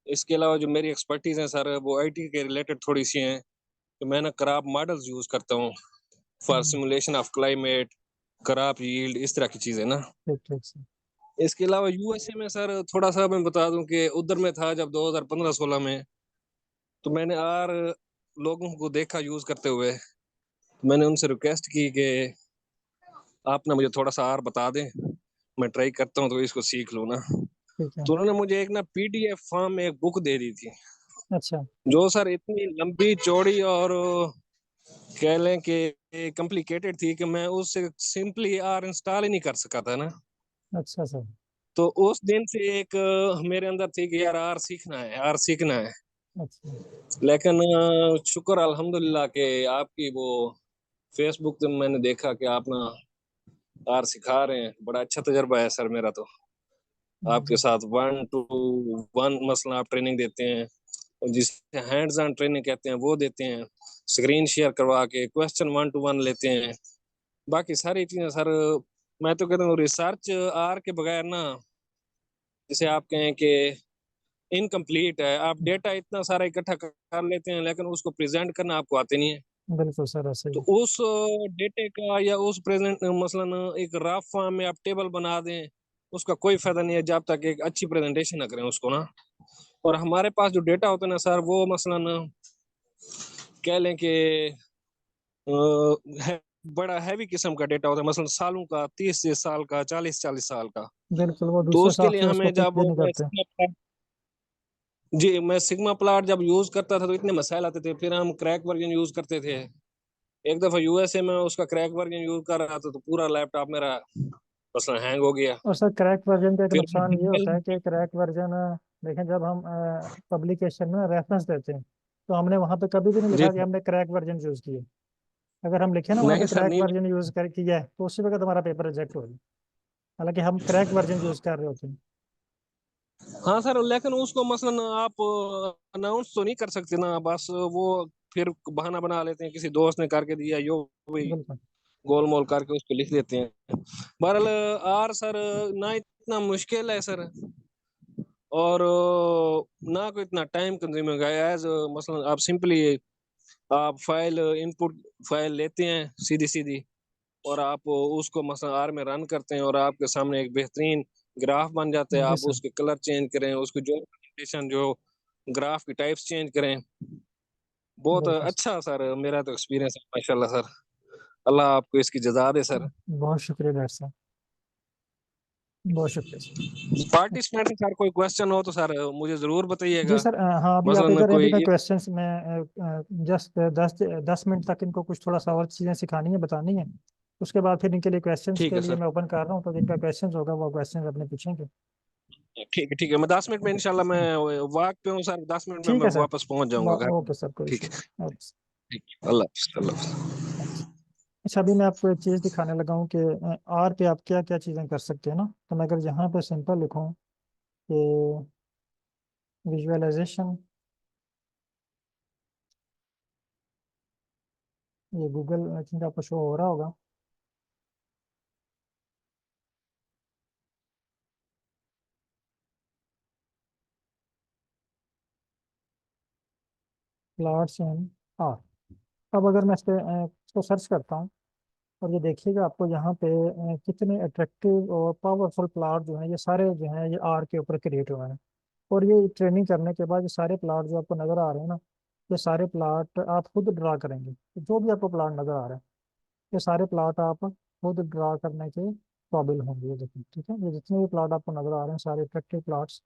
इसके अलावा जो मेरी एक्सपर्टीज है सर, वो आईटी के रिलेटेड थोड़ी सी हैं। तो मैं ना कराप मॉडल्स यूज करता हूँ for simulation of climate, crop yield, इस तरह की चीजें ना। ठीक ठीक सर। इसके अलावा यूएसए में सर थोड़ा सा मैं बता दूं कि उधर में था जब 2015-16 में, तो मैंने आर लोगों को देखा यूज करते हुए। तो मैंने उनसे रिक्वेस्ट की कि आप ना मुझे थोड़ा सा आर बता दें, मैं ट्राई करता हूँ तो इसको सीख लूँ ना। ठीक है। तो उन्होंने मुझे एक ना पीडीएफ फॉर्म में एक बुक दे दी थी, अच्छा। जो सर इतनी लंबी चौड़ी और कह लें कि कॉम्प्लिकेटेड थी कि मैं उससे सिंपली आर इंस्टॉल ही नहीं कर सका था ना। अच्छा सर। तो उस दिन से एक मेरे अंदर थी कि यार आर सीखना है, आर सीखना है। अच्छा। लेकिन शुक्र अल्हम्दुलिल्लाह के आपकी वो फेसबुक पे मैंने देखा कि आप ना आर सिखा रहे हैं। बड़ा अच्छा तजर्बा है सर मेरा तो आपके जी साथ 1-to-1 मसला आप ट्रेनिंग देते हैं, और जिसे हैंड्स ऑन ट्रेनिंग कहते हैं वो देते हैं, स्क्रीन शेयर करवा के क्वेश्चन 1-to-1 लेते हैं। बाकी सारी चीजें सर, मैं तो कहता हूँ रिसर्च आर के बगैर ना, जैसे आप कहें कि इनकम्प्लीट है। आप डेटा इतना सारा इकट्ठा कर लेते हैं, लेकिन उसको प्रेजेंट करना आपको आते नहीं है। बिल्कुल सर, ऐसे तो ही। उस डेटे का या उस प्रेजेंट मसलन एक रफ फॉर्म में आप टेबल बना दें, उसका कोई फायदा नहीं है जब तक एक अच्छी प्रेजेंटेशन ना करें उसको ना। और हमारे पास जो डेटा होता है ना सर, वो मसलन कह लें कि है, बड़ा हैवी किस्म का डेटा होता है, मसलन सालों का, 30 साल का, 40-40 साल का। बिल्कुल, वो तो दूसरे उसके लिए सॉफ्टवेयर को हमें पिक जब भी नहीं करते। मैं सिग्मा प्लॉट जब यूज करता था तो इतने मसाइल आते थे, फिर हम क्रैक वर्जन यूज करते थे। एक दफा यूएसए में उसका क्रैक वर्जन यूज कर रहा था तो पूरा लैपटॉप मेरा मसलन हैंग हो गया। और सर, क्रैक वर्जन का एक फिर नुकसान ये होता है कि क्रैक वर्जन, देखें, जब हम पब्लिकेशन में रेफरेंस देते हैं तो हमने वहाँ पे कभी भी नहीं जी लिखा कि हमने क्रैक वर्जन यूज़ किया। अगर हम लिखे ना वहाँ नहीं पे सर, क्रैक नहीं। वर्जन यूज़ कर किया है तो उसी वक्त हमारा पेपर रिजेक्ट हो गया, हालांकि हम क्रैक वर्जन यूज़ कर रहे होते हैं। हाँ सर, लेकिन उसको मसलन आप अनाउंस तो नहीं कर सकते ना, बस वो फिर बहाना बना लेते हैं, किसी दोस्त ने करके दिया यो, वही बिल्कुल। गोल मोल करके उसको लिख देते हैं। बहरहाल आर सर ना इतना मुश्किल है सर, और ना कोई इतना टाइम कंज्यूमिंग है। एज मसलन आप सिंपली आप फाइल इनपुट फाइल लेते हैं सीधी सीधी, और आप उसको मसलन आर में रन करते हैं, और आपके सामने एक बेहतरीन ग्राफ बन जाता है। जी आप सर। उसके कलर चेंज करें, उसकी जो प्रेजेंटेशन, जो ग्राफ की टाइप्स चेंज करें। बहुत बिल्कुल सर। अच्छा सर मेरा तो एक्सपीरियंस है माशाल्लाह सर। अल्लाह आपको इसकी जज़ा दे सर। बहुत शुक्रिया डॉक्टर साहब, बहुत शुक्रिया सर। अच्छा। पार्टिसिपेंट सर कोई क्वेश्चन हो तो सर मुझे जरूर जी बताइएगा। सर, हाँ, अभी आप मसलन इधर हैं, अभी मैं कोई क्वेश्चंस में जस्ट 10 मिनट तक इनको कुछ थोड़ा सा और चीज़ें सिखानी है, बतानी है। उसके बाद फिर इनके लिए क्वेश्चंस ठीक के है लिए सर, मैं ओपन कर रहा हूँ, तो जिनका क्वेश्चंस होगा वो क्वेश्चंस अपने पूछेंगे। ठीक है, ठीक है। मैं 10 मिनट में इंशाल्लाह मैं वाक पे हूँ सर, 10 मिनट में ठीक मैं है सर। वापस पहुंच जाऊंगा घर। ओके सर, कोई ठीक इशू है, नहीं। Okay sir. ठीक है। अल्लाह हाफ़िज़, अल्लाह हाफ़िज़। थैंक्स। अच्छा, अभी मैं आपको एक चीज़ दिखाने लगा हूँ कि आर पे आप क्या क्या चीज़ें कर सकते हैं ना। तो मैं अगर यहाँ पे सिंपल लिखूँ कि विजुअलाइजेशन, ये गूगल आई थिंक आपको शो हो रहा होगा। Plots in are. अब अगर मैं इस पे इसको सर्च करता हूँ, और ये देखिएगा आपको यहाँ पे कितने अट्रैक्टिव और पावरफुल प्लॉट जो हैं, ये सारे जो हैं ये आर के ऊपर क्रिएट हुए हैं। और ये ट्रेनिंग करने के बाद ये सारे प्लॉट जो आपको नज़र आ रहे हैं ना, ये सारे प्लॉट आप खुद ड्रा करेंगे। तो जो भी आपको प्लॉट नज़र आ रहा है, ये सारे प्लॉट आप खुद ड्रा करने के काबिल होंगे। ये देखिए, ठीक है, ये जितने भी प्लॉट आपको नज़र आ रहे हैं सारे अट्रैक्टिव प्लॉट्स।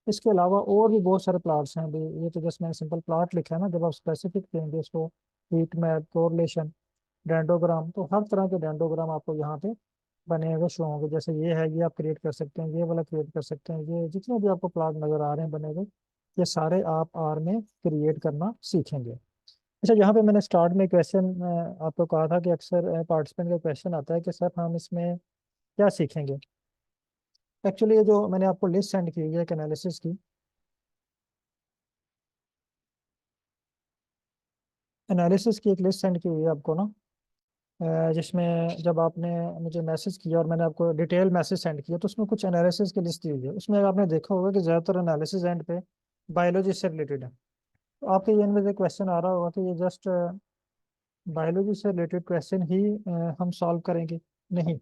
इसके अलावा और भी बहुत सारे प्लॉट्स हैं अभी। ये तो जस्ट मैंने सिंपल प्लॉट लिखा है ना, जब आप स्पेसिफिक देंगे इसको, हीट मैप, कोरिलेशन, डेंडोग्राम, तो हर तरह के डेंडोग्राम आपको यहाँ पे बने हुए शो होंगे। जैसे ये है, ये आप क्रिएट कर सकते हैं, ये वाला क्रिएट कर सकते हैं, ये जितने भी आपको प्लॉट नज़र आ रहे हैं बने हुए, ये सारे आप आर में क्रिएट करना सीखेंगे। अच्छा, यहाँ पे मैंने स्टार्ट में क्वेश्चन आपको कहा था कि अक्सर पार्टिसिपेंट का क्वेश्चन आता है कि सर हम इसमें क्या सीखेंगे। एक्चुअली ये जो मैंने आपको लिस्ट सेंड की हुई है एक एनालिसिस की, एनालिसिस की एक लिस्ट सेंड की हुई है आपको ना, जिसमें जब आपने मुझे मैसेज किया और मैंने आपको डिटेल मैसेज सेंड किया तो उसमें कुछ एनालिसिस की लिस्ट दी हुई है। उसमें आपने देखा होगा कि ज़्यादातर एनालिसिस एंड पे बायोलॉजी से रिलेटेड है। तो आपके ये में क्वेश्चन आ रहा होगा कि ये जस्ट बायोलॉजी से रिलेटेड क्वेश्चन ही हम सॉल्व करेंगे। नहीं,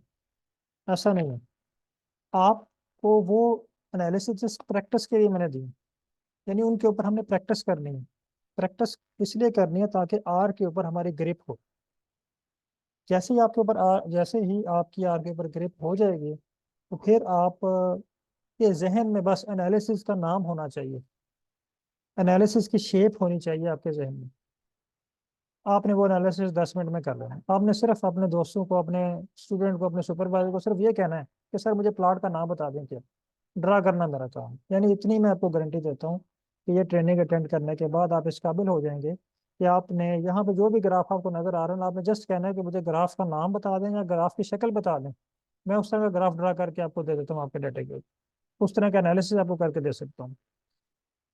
ऐसा नहीं है। आपको वो एनालिसिस जस्ट प्रैक्टिस के लिए मैंने दी, यानी उनके ऊपर हमने प्रैक्टिस करनी है। प्रैक्टिस इसलिए करनी है ताकि आर के ऊपर हमारी ग्रिप हो। जैसे ही आपकी आर के ऊपर ग्रिप हो जाएगी तो फिर आप के जहन में बस एनालिसिस का नाम होना चाहिए, एनालिसिस की शेप होनी चाहिए आपके जहन में। आपने वो एनालिसिस 10 मिनट में कर लेना है। आपने सिर्फ अपने दोस्तों को, अपने स्टूडेंट को, अपने सुपरवाइजर को सिर्फ ये कहना है कि सर मुझे प्लॉट का नाम बता दें, क्या ड्रा करना मेरा काम। यानी इतनी मैं आपको गारंटी देता हूँ कि ये ट्रेनिंग अटेंड करने के बाद आप इस काबिल हो जाएंगे कि आपने यहाँ पे जो भी ग्राफ आपको नजर आ रहा है, आपने जस्ट कहना है कि मुझे ग्राफ का नाम बता दें या ग्राफ की शक्ल बता दें, मैं उस तरह का ग्राफ ड्रा करके आपको दे देता हूँ आपके डाटा के ऊपर। उस तरह का एनालिसिस आपको करके दे सकता हूँ।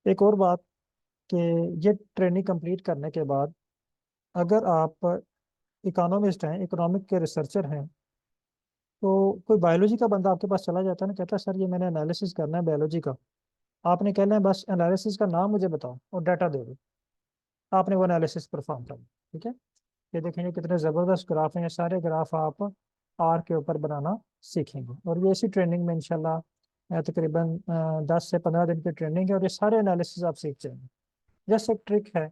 एक और बात कि ये ट्रेनिंग कंप्लीट करने के बाद अगर आप इकोनॉमिस्ट हैं, इकोनॉमिक के रिसर्चर हैं, तो कोई बायोलॉजी का बंदा आपके पास चला जाता है ना, कहता है सर ये मैंने एनालिसिस करना है बायोलॉजी का, आपने कहना है बस एनालिसिस का नाम मुझे बताओ और डाटा दे दो, आपने वो एनालिसिस परफॉर्म करना। ठीक है, ये देखेंगे कितने ज़बरदस्त ग्राफ हैं। ये सारे ग्राफ आप आर के ऊपर बनाना सीखेंगे और ये इसी ट्रेनिंग में इंशाल्लाह तकरीबन 10 से 15 दिन की ट्रेनिंग है और ये सारे एनालिसिस आप सीख जाएंगे। जस्ट एक ट्रिक है,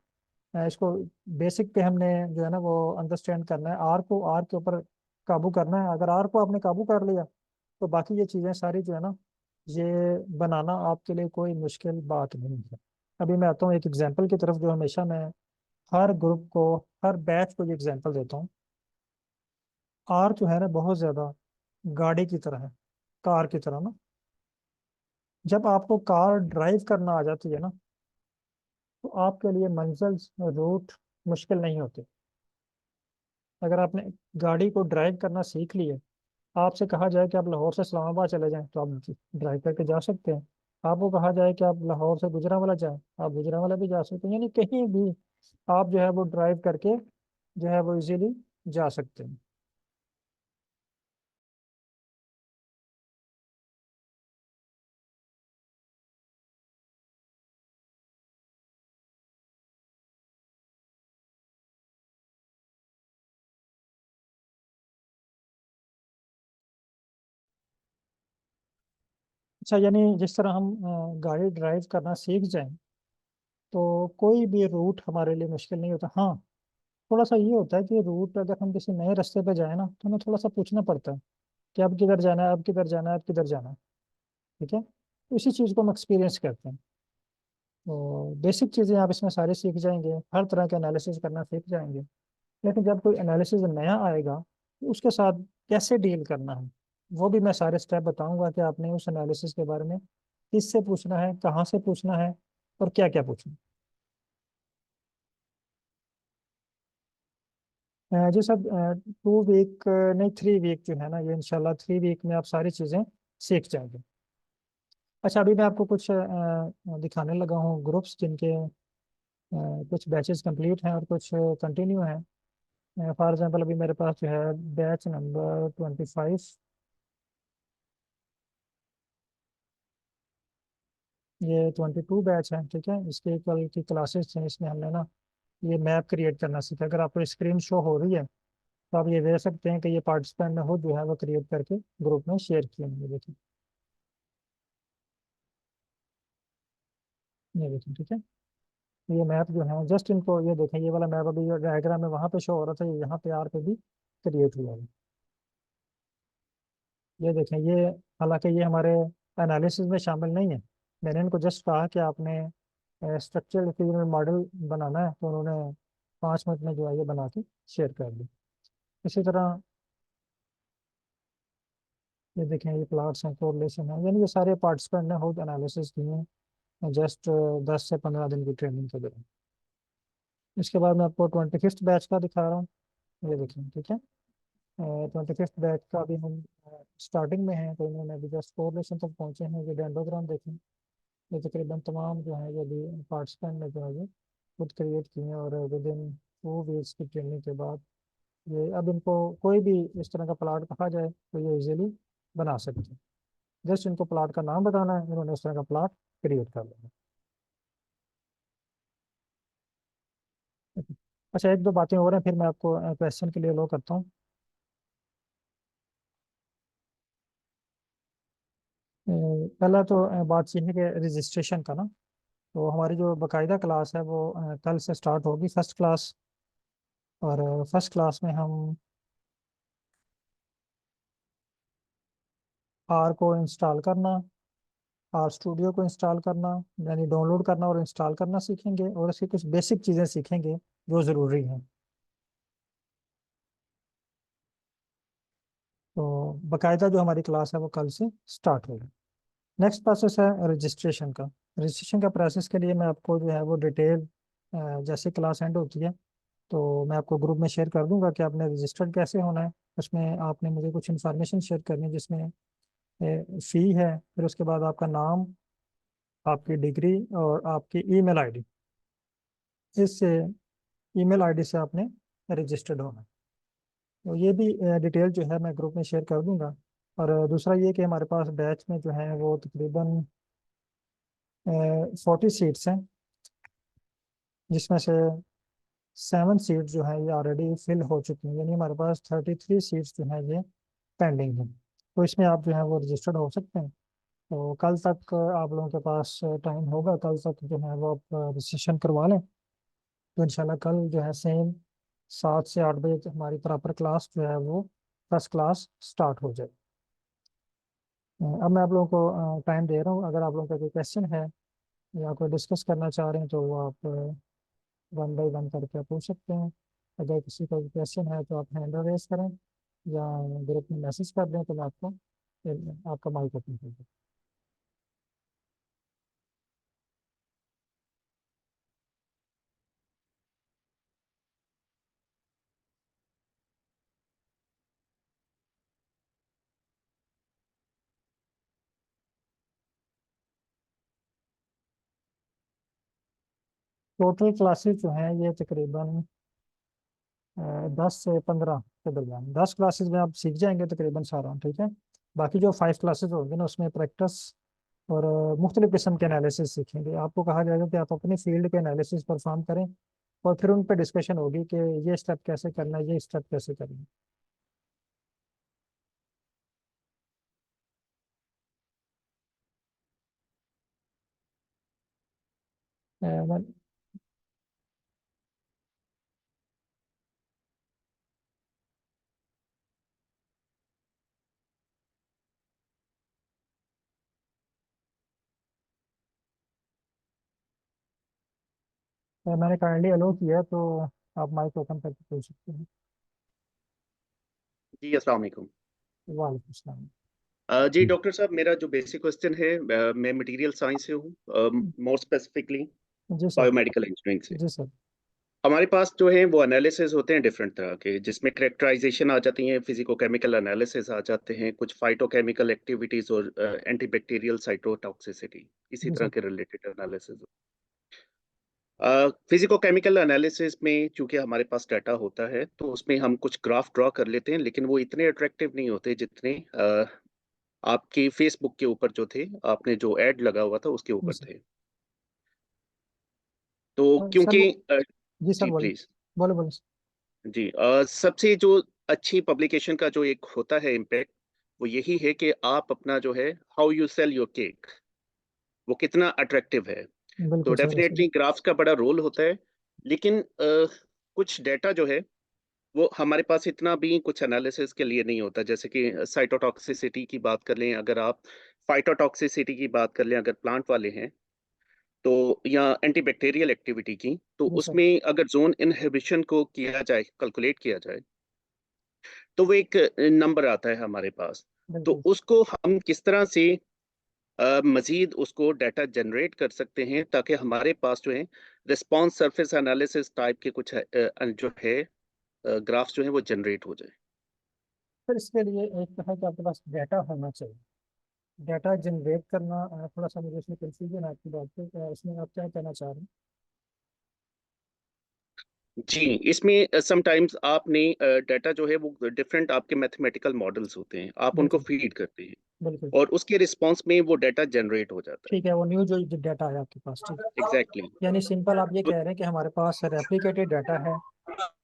इसको बेसिक पे हमने जो है ना वो अंडरस्टैंड करना है। आर को आर के ऊपर काबू करना है। अगर आर को आपने काबू कर लिया तो बाकी ये चीज़ें सारी जो है ना, ये बनाना आपके लिए कोई मुश्किल बात नहीं है। अभी मैं आता हूँ एक एग्जांपल की तरफ, जो हमेशा मैं हर ग्रुप को, हर बैच को ये एग्जांपल देता हूँ। आर जो है ना बहुत ज़्यादा गाड़ी की तरह है, कार की तरह ना। जब आपको कार ड्राइव करना आ जाती है ना, तो आपके लिए मंजिल, रूट मुश्किल नहीं होते। अगर आपने गाड़ी को ड्राइव करना सीख लिया, आपसे कहा जाए कि आप लाहौर से इस्लामाबाद चले जाएं तो आप ड्राइव करके जा सकते हैं। आपको कहा जाए कि आप लाहौर से गुजरांवाला जाएं, आप गुजरांवाला भी जा सकते हैं। यानी कहीं भी आप जो है वो ड्राइव करके जो है वो इजीली जा सकते हैं। अच्छा, यानी जिस तरह हम गाड़ी ड्राइव करना सीख जाएं तो कोई भी रूट हमारे लिए मुश्किल नहीं होता। हाँ, थोड़ा सा ये होता है कि रूट अगर हम किसी नए रास्ते पे जाए ना तो हमें थोड़ा सा पूछना पड़ता है कि अब किधर जाना है, अब किधर जाना है, अब किधर जाना है। ठीक है, तो इसी चीज़ को हम एक्सपीरियंस करते हैं। तो बेसिक चीज़ें आप इसमें सारी सीख जाएंगे, हर तरह के एनालिसिस करना सीख जाएंगे। लेकिन जब कोई एनालिसिस नया आएगा तो उसके साथ कैसे डील करना है, वो भी मैं सारे स्टेप बताऊंगा कि आपने उस एनालिसिस के बारे में किससे पूछना है, कहाँ से पूछना है और क्या क्या पूछना है। जी सर, 2 वीक नहीं, 3 वीक जो है ना, ये इंशाल्लाह 3 वीक में आप सारी चीज़ें सीख जाएंगे। अच्छा, अभी मैं आपको कुछ दिखाने लगा हूँ ग्रुप्स जिनके कुछ बैचेस कंप्लीट हैं और कुछ कंटिन्यू हैं। फॉर एग्जांपल अभी मेरे पास जो है बैच नंबर 25, ये 22 बैच है। ठीक है, इसके कल की क्लासेस हैं, इसमें हमने ना ये मैप क्रिएट करना सीखा। अगर आपको स्क्रीन शो हो रही है तो आप ये देख सकते हैं कि ये पार्टिसिपेंट ने खुद जो है वो क्रिएट करके ग्रुप में शेयर किए हैं। ये देखिए, ये देखिए। ठीक है, ये मैप जो है जस्ट इनको ये देखें, ये वाला मैप अभी जो डायग्राम में वहां पे शो हो रहा था, ये यहाँ पे आर पे भी क्रिएट हुआ है। ये देखें, ये हालांकि ये हमारे एनालिसिस में शामिल नहीं है। मैंने इनको जस्ट कहा कि आपने स्ट्रक्चर डिफिजिबल मॉडल बनाना है, तो उन्होंने 5 मिनट में जो है ये बना के शेयर कर दी। इसी तरह ये देखें, ये प्लॉट्स हैं, कोरिलेशन है, यानी ये सारे पार्टिसिपेंट ने खुद एनालिसिस किए हैं जस्ट 10 से 15 दिन की ट्रेनिंग के दौरान। इसके बाद मैं आपको 25th बैच का दिखा रहा हूँ। ये देखें, ठीक है, 25th बैच का अभी हम स्टार्टिंग में हैं, तो इन्होंने अभी जस्ट कोरिलेशन तक पहुंचे हैं। ये डेंडोग्राम देखें, ये तकरीबन तमाम जो है ये भी पार्टिसिपेंट ने जो है ये खुद क्रिएट किए हैं और विद इन 2 वीक्स की ट्रेनिंग के बाद ये अब इनको कोई भी इस तरह का प्लाट कहा जाए तो ये इजीली बना सकते हैं। जस्ट इनको प्लाट का नाम बताना है, इन्होंने उस तरह का प्लाट क्रिएट कर लेना। अच्छा, एक दो बातें और हैं, फिर मैं आपको क्वेश्चन के लिए लो करता हूँ। पहला तो बात यह है कि रजिस्ट्रेशन का ना, तो हमारी जो बाकायदा क्लास है वो कल से स्टार्ट होगी, फर्स्ट क्लास। और फर्स्ट क्लास में हम आर को इंस्टॉल करना, आर स्टूडियो को इंस्टॉल करना, यानी डाउनलोड करना और इंस्टॉल करना सीखेंगे, और इसकी कुछ बेसिक चीज़ें सीखेंगे जो ज़रूरी हैं। तो बाकायदा जो हमारी क्लास है वो कल से स्टार्ट होगी। नेक्स्ट प्रोसेस है रजिस्ट्रेशन का। रजिस्ट्रेशन का प्रोसेस के लिए मैं आपको जो है वो डिटेल जैसे क्लास एंड होती है तो मैं आपको ग्रुप में शेयर कर दूंगा कि आपने रजिस्टर्ड कैसे होना है। उसमें आपने मुझे कुछ इन्फॉर्मेशन शेयर करनी है, जिसमें फ़ी है, फिर उसके बाद आपका नाम, आपकी डिग्री और आपकी ईमेल आईडी। इस ईमेल आईडी से आपने रजिस्टर्ड होना है। तो ये भी डिटेल जो है मैं ग्रुप में शेयर कर दूंगा। और दूसरा ये कि हमारे पास बैच में जो है वो तकरीबन 40 सीट्स हैं, जिसमें से 7 सीट जो है ये ऑलरेडी फिल हो चुकी हैं, यानी हमारे पास 33 सीट्स जो है ये पेंडिंग है। तो इसमें आप जो है वो रजिस्टर्ड हो सकते हैं। तो कल तक आप लोगों के पास टाइम होगा, कल तक जो है वो आप रजिस्ट्रेशन करवा लें। तो इंशाल्लाह कल जो है सेम 7 से 8 बजे तक हमारी प्रॉपर क्लास जो है वो फर्स्ट क्लास स्टार्ट हो जाए। अब मैं आप लोगों को टाइम दे रहा हूँ, अगर आप लोगों का कोई क्वेश्चन है या कोई डिस्कस करना चाह रहे हैं तो वो आप 1 बाय 1 करके आप पूछ सकते हैं। अगर किसी का क्वेश्चन है तो आप हैंड रेज करें या ग्रुप में मैसेज कर दें, तो मैं आपको आपका माइक ओपन कर दूँ। टोटल क्लासेस जो हैं ये तकरीबन 10 से 15 के दरमियान, 10 क्लासेस में आप सीख जाएंगे तकरीबन सारा, ठीक है। बाकी जो 5 क्लासेस होंगे ना उसमें प्रैक्टिस और मुख्तलिफ किस्म के एनालिसिस सीखेंगे। आपको कहा जाएगा कि आप अपनी फील्ड के एनालिसिस परफॉर्म करें और फिर उन पर डिस्कशन होगी कि ये स्टेप कैसे करना है, ये स्टेप कैसे करना है। अ, मैं, मैंने काइंडली अलो किया, तो आप माइक ओपन करके पूछ सकते हैं। जी अस्सलाम वालेकुम। वालेकुम सलाम। जी डॉक्टर साहब, मेरा जो बेसिक क्वेश्चन है, मैं मटेरियल साइंस से हूँ, मोर स्पेसिफिकली जी सर। बायोमेडिकल इंजीनियरिंग से। जी सर। हमारे पास जो है वो एनालिसिस होते हैं डिफरेंट तरह के, जिसमें कैरेक्टराइजेशन आ जाती है, फिजिको केमिकल एनालिसिस आ जाते हैं, कुछ फाइटोकेमिकल एक्टिविटीज और एंटीबैक्टीरियल साइटोटॉक्सिसिटी, इसी जी तरह सर। के related analysis. Physico chemical analysis में चूंकि हमारे पास डाटा होता है तो उसमें हम कुछ ग्राफ ड्रॉ कर लेते हैं, लेकिन वो इतने अट्रैक्टिव नहीं होते जितने आपके फेसबुक के ऊपर जो थे, आपने जो एड लगा हुआ था उसके जी ऊपर सर। थे। तो सर क्योंकि जी सर जी बोले। प्लीज। बोले बोले। जी सबसे जो अच्छी पब्लिकेशन का जो एक होता है इम्पैक्ट, वो यही है कि आप अपना जो है how you sell your cake, वो कितना अट्रैक्टिव है। तो बिल्कुल सही सर। डेफिनेटली ग्राफ्स का बड़ा रोल होता है, लेकिन कुछ डेटा जो है वो हमारे पास इतना भी कुछ एनालिसिस के लिए नहीं होता। जैसे कि साइटोटॉक्सिसिटी की बात कर लें, अगर आप फाइटोटॉक्सिसिटी की बात कर लें, अगर प्लांट वाले हैं तो, या एंटीबैक्टीरियल एक्टिविटी की, तो जी सर। उसमें अगर जोन इनहिबिशन को किया जाए, कैलकुलेट किया जाए, तो वो एक नंबर आता है हमारे पास। तो बिल्कुल। उसको हम किस तरह से मजीद उसको डाटा जनरेट कर सकते हैं ताकि हमारे पास जो है रिस्पॉन्स सरफेस एनालिसिस टाइप के कुछ जो है ग्राफ्स जो है वो जनरेट हो जाए। फिर इसके लिए एक तो है कि आपके पास डाटा होना चाहिए। डाटा जनरेट करना थोड़ा सा मुझे इसमें कंफ्यूजन है आपकी बात पे, इसमें आप क्या कहना चाह रहे हैं? जी, इसमें समटाइम्स आपने डाटा जो है वो डिफरेंट आपके मैथमेटिकल मॉडल्स होते हैं, आप उनको बिल्कुल फीड करते हैं बिल्कुल। और उसके रिस्पांस में वो डाटा जनरेट हो जाता है। ठीक है, वो न्यू जो डाटा है आपके पास, ठीक है। एग्जैक्टली। यानी सिंपल आप ये कह रहे हैं कि हमारे पास रेप्लिकेटेड डाटा है,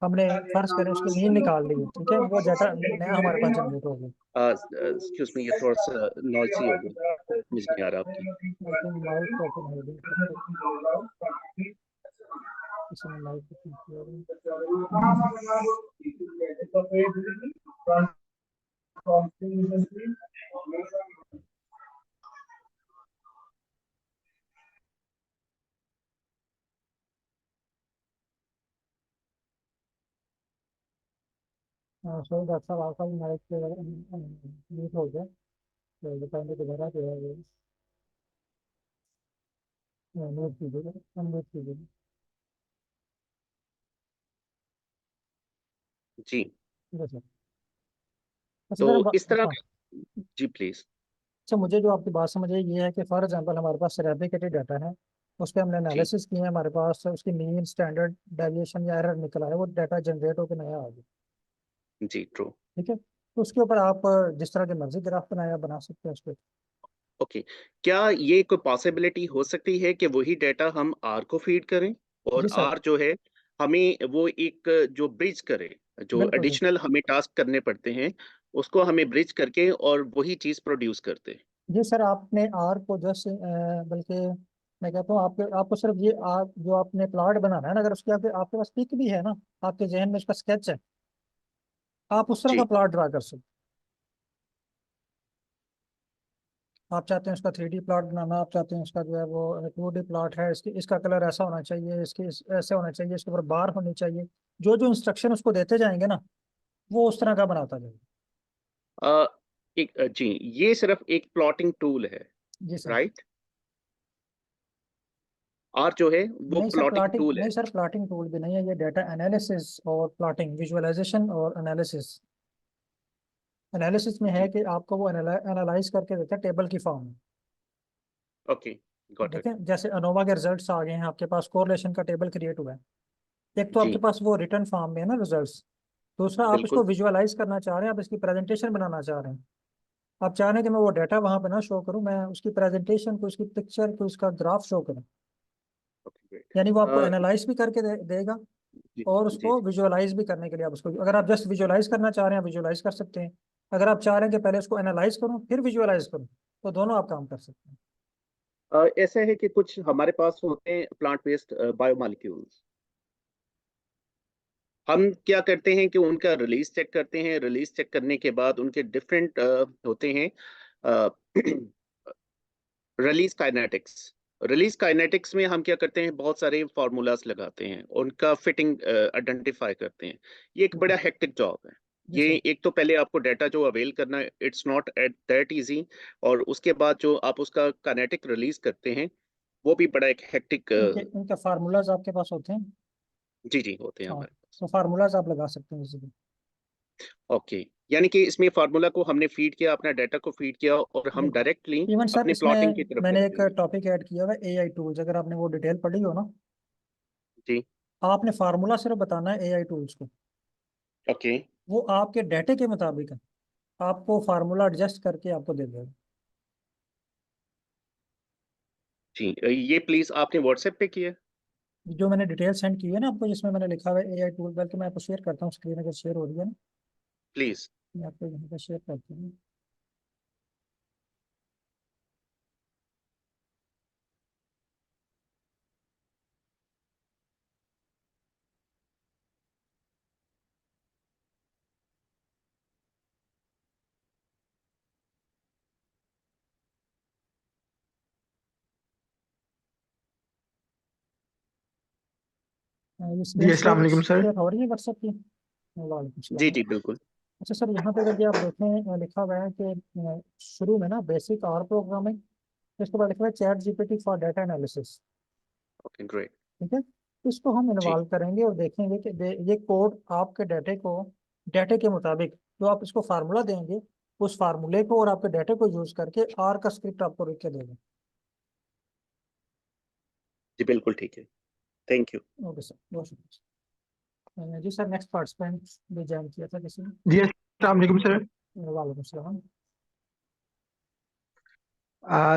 हमने फर्ज करें उसकी मीन निकाल ली है, ठीक है, वो डाटा नया हमारे पास जनरेट हो गया। एक्सक्यूज मी, ये थोड़ा सा नॉइसी हो गया, मुझे नहीं आ रहा आपकी। आई थिंक माइक ओपन हो गई, इसमें माइक ओपन किया हुआ। सो डॉक्टर साहब आपका भी माइक म्यूट हो गया, तो बताएंगे दोबारा जो है वो म्यूट कीजिएगा, अनम्यूट कीजिएगा। जी, ठीक है सर। अच्छा तो सर इस तरह हाँ। जी प्लीज। अच्छा, मुझे जो आपकी बात समझ आई ये है कि फॉर एग्जांपल हमारे पास रेप्लिकेटेड डाटा है, उस पर हमने जी एनालिसिस किया है, हमारे पास उसकी मीन स्टैंडर्ड डेविएशन या एरर निकला है, वो डाटा जनरेट होकर नया आ गया, जी ट्रू। ठीक है। तो उसके ऊपर आप जिस तरह के मर्जी ग्राफ बनाया बना सकते हैं उस पर। ओके, क्या ये कोई पॉसिबिलिटी हो सकती है कि वही डाटा हम आर को फीड करें और जी सर। आर जो है हमें वो एक जो ब्रिज करे, जो बिल्कुल बिल्कुल। एडिशनल हमें टास्क करने पड़ते हैं उसको हमें ब्रिज करके और वही चीज प्रोड्यूस करते हैं। जी सर, आपने आर को जस्ट बल्कि मैं कहता हूँ आपके आपको सिर्फ ये आर जो आपने प्लॉट बनाना है ना, अगर उसके आपके पास पिक भी है ना, आपके जहन में उसका स्केच है, आप उस तरह का जी प्लॉट ड्रा कर सकते हैं। आप चाहते हैं उसका 3D प्लॉट बनाना, आप चाहते हैं उसका जो है वो 2D प्लॉट है, इसकी इसका कलर ऐसा होना चाहिए, ऐसे होना चाहिए, इसके ऊपर बार होनी चाहिए, जो जो इंस्ट्रक्शन उसको देते जाएंगे ना, वो उस तरह का बनाता जाएगा। अ, जी, ये सिर्फ एक प्लॉटिंग टूल है, जी सर। राइट? आर जो है वो नहीं सर, प्लॉटिंग प्लॉटिंग टूल है। नहीं सर, प्लॉटिंग टूल भी नहीं है, ये डाटा एनालिसिस और प्लॉटिंग, विजुअलाइजेशन और एनालिसिस। एनालिसिस में है जी कि आपको वो एनालाइज करके देता है टेबल की फॉर्म में। Okay, got it. देखें जैसे अनोवा के रिजल्ट्स आ गए हैं आपके पास, कोरिलेशन का टेबल क्रिएट हुआ है, एक तो जी आपके पास वो रिटर्न फॉर्म में है ना रिजल्ट्स, दूसरा आप बिल्कुल। इसको विजुअलाइज करना चाह रहे हैं, आप इसकी प्रेजेंटेशन बनाना चाह रहे हैं, आप चाह रहे हैं कि मैं वो डाटा वहां पे ना शो करूं, मैं उसकी प्रेजेंटेशन को, उसकी पिक्चर को, उसका ग्राफ शो करूं। Okay great. यानी वो आपको एनालाइज भी करके देगा जी और जी उसको विजुअलाइज भी करने के लिए आप उसको, अगर आप जस्ट विजुअलाइज करना चाह रहे हैं विजुअलाइज कर सकते हैं, अगर आप चाह रहे हैं कि पहले उसको एनालाइज करूं फिर विजुअलाइज करूं, तो दोनों आप काम कर सकते हैं। ऐसा है कि कुछ हमारे पास होते हैं प्लांट बेस्ड बायोमॉलिक्यूल्स, हम क्या करते हैं कि उनका रिलीज चेक करते हैं, रिलीज चेक करने के बाद उनके डिफरेंट होते हैं रिलीज काइनेटिक्स। रिलीज काइनेटिक्स में हम क्या करते हैं, बहुत सारे फार्मूलाज लगाते हैं, उनका फिटिंग आइडेंटिफाई करते हैं। ये एक बड़ा हेक्टिक जॉब है। जी ये सर। एक तो पहले आपको डाटा जो अवेल करना है, it's not at that easy, और उसके बाद जो आप उसका काइनेटिक रिलीज करते हैं वो भी बड़ा एक हेक्टिक। इनके इनके फार्मूलाज आपके पास होते हैं। जी जी, होते हैं हाँ, हमारे पास। तो फार्मूलाज आप लगा सकते हैं इजीली। ओके, यानी कि इसमें फार्मूला को हमने फीड किया, अपना डाटा को फीड किया और हम बिल्कुल। डायरेक्टली इवन सर अपने प्लॉटिंग की इसमें तरफ मैंने चले एक जाएंगे। टॉपिक ऐड किया हुआ है एआई टूल्स, अगर आपने वो डिटेल पढ़ी हो ना, जी आपने फार्मूला सिर्फ बताना है एआई टूल्स को, ओके। वो आपके डाटे के मुताबिक है, आपको फार्मूला एडजस्ट करके आपको दे देगा। जी, ये प्लीज आपने व्हाट्सएप पे किया? जो मैंने डिटेल सेंड की है ना आपको, जिसमें मैंने लिखा हुआ है एआई टूल, बल्कि मैं आपको शेयर करता हूँ, स्क्रीन अगर शेयर हो रही है ना, प्लीज। मैं आपको यहाँ पे शेयर करता हूँ। ये जी स्क्रीन अस्सलाम शेयर वालेकुम सर। शेयर हो रही है व्हाट्सएप की। वालेकुम जी सलाम। जी बिल्कुल। अच्छा सर, यहाँ पे अगर ये आप देखें लिखा हुआ है कि शुरू में ना बेसिक आर प्रोग्रामिंग, इसके बाद लिखा हुआ है chat GPT for data analysis, okay great. ठीक है। इसको हम जी इन्वॉल्व करेंगे और देखेंगे कि ये कोड आपके डाटे के मुताबिक जो आप इसको फार्मूला देंगे, उस फार्मूले को और आपके डाटे को यूज करके आर का स्क्रिप्ट आपको लिख के देगा। जी बिल्कुल ठीक है। Thank you. ओके सर, बहुत शुक्रिया। जी सर, नेक्स्ट पार्टिसिपेंट भी ज्वाइन किया था किसी ने? जी अस्सलाम वालेकुम सर। वालेकुम सलाम।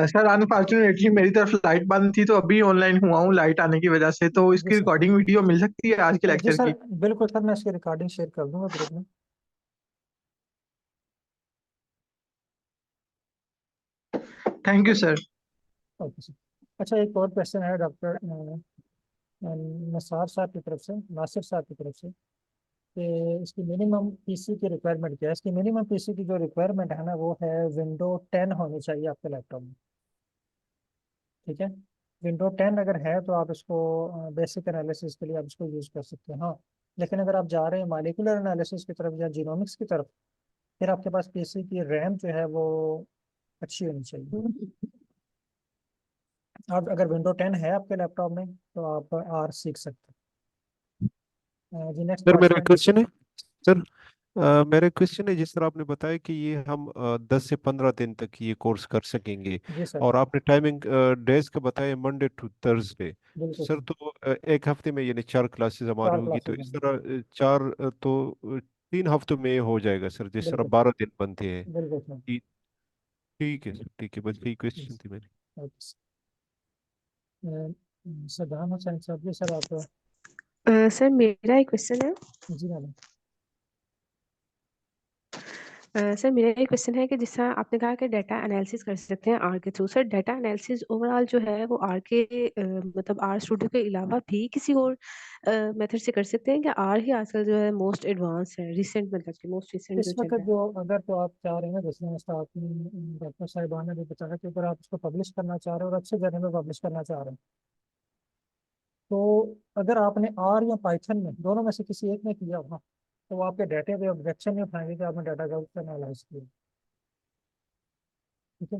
सर अनफॉर्चुनेटली मेरी तरफ लाइट बंद थी, तो अभी ऑनलाइन हुआ हूँ लाइट आने की वजह से। तो जी इसकी सर। रिकॉर्डिंग वीडियो मिल सकती है आज के जी लेक्चर सर, की? बिल्कुल सर, मैं इसकी रिकॉर्डिंग शेयर कर दूंगा ग्रुप में। Thank you sir. Okay sir. अच्छा, एक और क्वेश्चन है डॉक्टर नसार साहब की तरफ से, नासिर साहब की तरफ से, कि इसकी मिनिमम पीसी की रिक्वायरमेंट क्या है। इसकी मिनिमम पीसी की जो रिक्वायरमेंट है ना, वो है विंडो 10 होनी चाहिए आपके लैपटॉप में। ठीक है, विंडो 10 अगर है तो आप इसको बेसिक एनालिसिस के लिए आप इसको यूज़ कर सकते हैं। हाँ, लेकिन अगर आप जा रहे हैं मालिकुलर एनालिसिस की तरफ या जीनोमिक्स की तरफ, फिर आपके पास पीसी की रैम जो है वो अच्छी होनी चाहिए। आप अगर विंडो 10 है आपके लैपटॉप में तो आप आर सीख सकते हैं। जी नेक्स्ट सर मेरा पार्टिसिपेंट। क्वेश्चन है। सर मेरा क्वेश्चन है, जिस तरह आपने बताया कि ये हम 10 से 15 दिन तक ये कोर्स कर सकेंगे, जी सर। और आपने टाइमिंग डेज का बताया मंडे टू थर्सडे। बिल्कुल सर सर। तो एक हफ्ते में यानी 4 क्लासेस हमारी 4 होगी, तो क्लासेज इस हैं। तरह 4 तो 3 हफ्तों में हो जाएगा सर, जिस तरह बिल्कुल 12 दिन बनते हैं। बिल्कुल सर। ठीक। ठीक है सर, ठीक है, बस यही क्वेश्चन Yes. थी मेरी। Okay sir. सदाम हुसैन साहब जी, सर आप। सर मेरा एक क्वेश्चन है। जी मैडम। सर मेरा एक क्वेश्चन है कि जिस तरह आपने कहा कि डाटा एनालिसिस कर सकते हैं आर के through. Sir data analysis overall जो है वो आर के मतलब आर स्टूडियो के अलावा भी किसी और मेथड से कर सकते हैं, क्या आर ही आजकल जो है मोस्ट एडवांस है, रिसेंट मतलब कि मोस्ट रिसेंट इस जो चल वक्त रहा है? जो अगर तो आप चाह रहे हैं, जैसे स्टार्ट में डॉक्टर साहिबान ने भी बताया कि अगर आप इसको पब्लिश करना चाह रहे हैं और अच्छे जर्नल में पब्लिश करना चाह रहे हैं, तो अगर आपने आर या पाइथन में दोनों में से किसी एक में किया होगा, तो वो आपके डाटा पे ऑब्जेक्शन नहीं उठाएंगे कि आपने डाटा गलत से एनालाइज किया। ठीक है।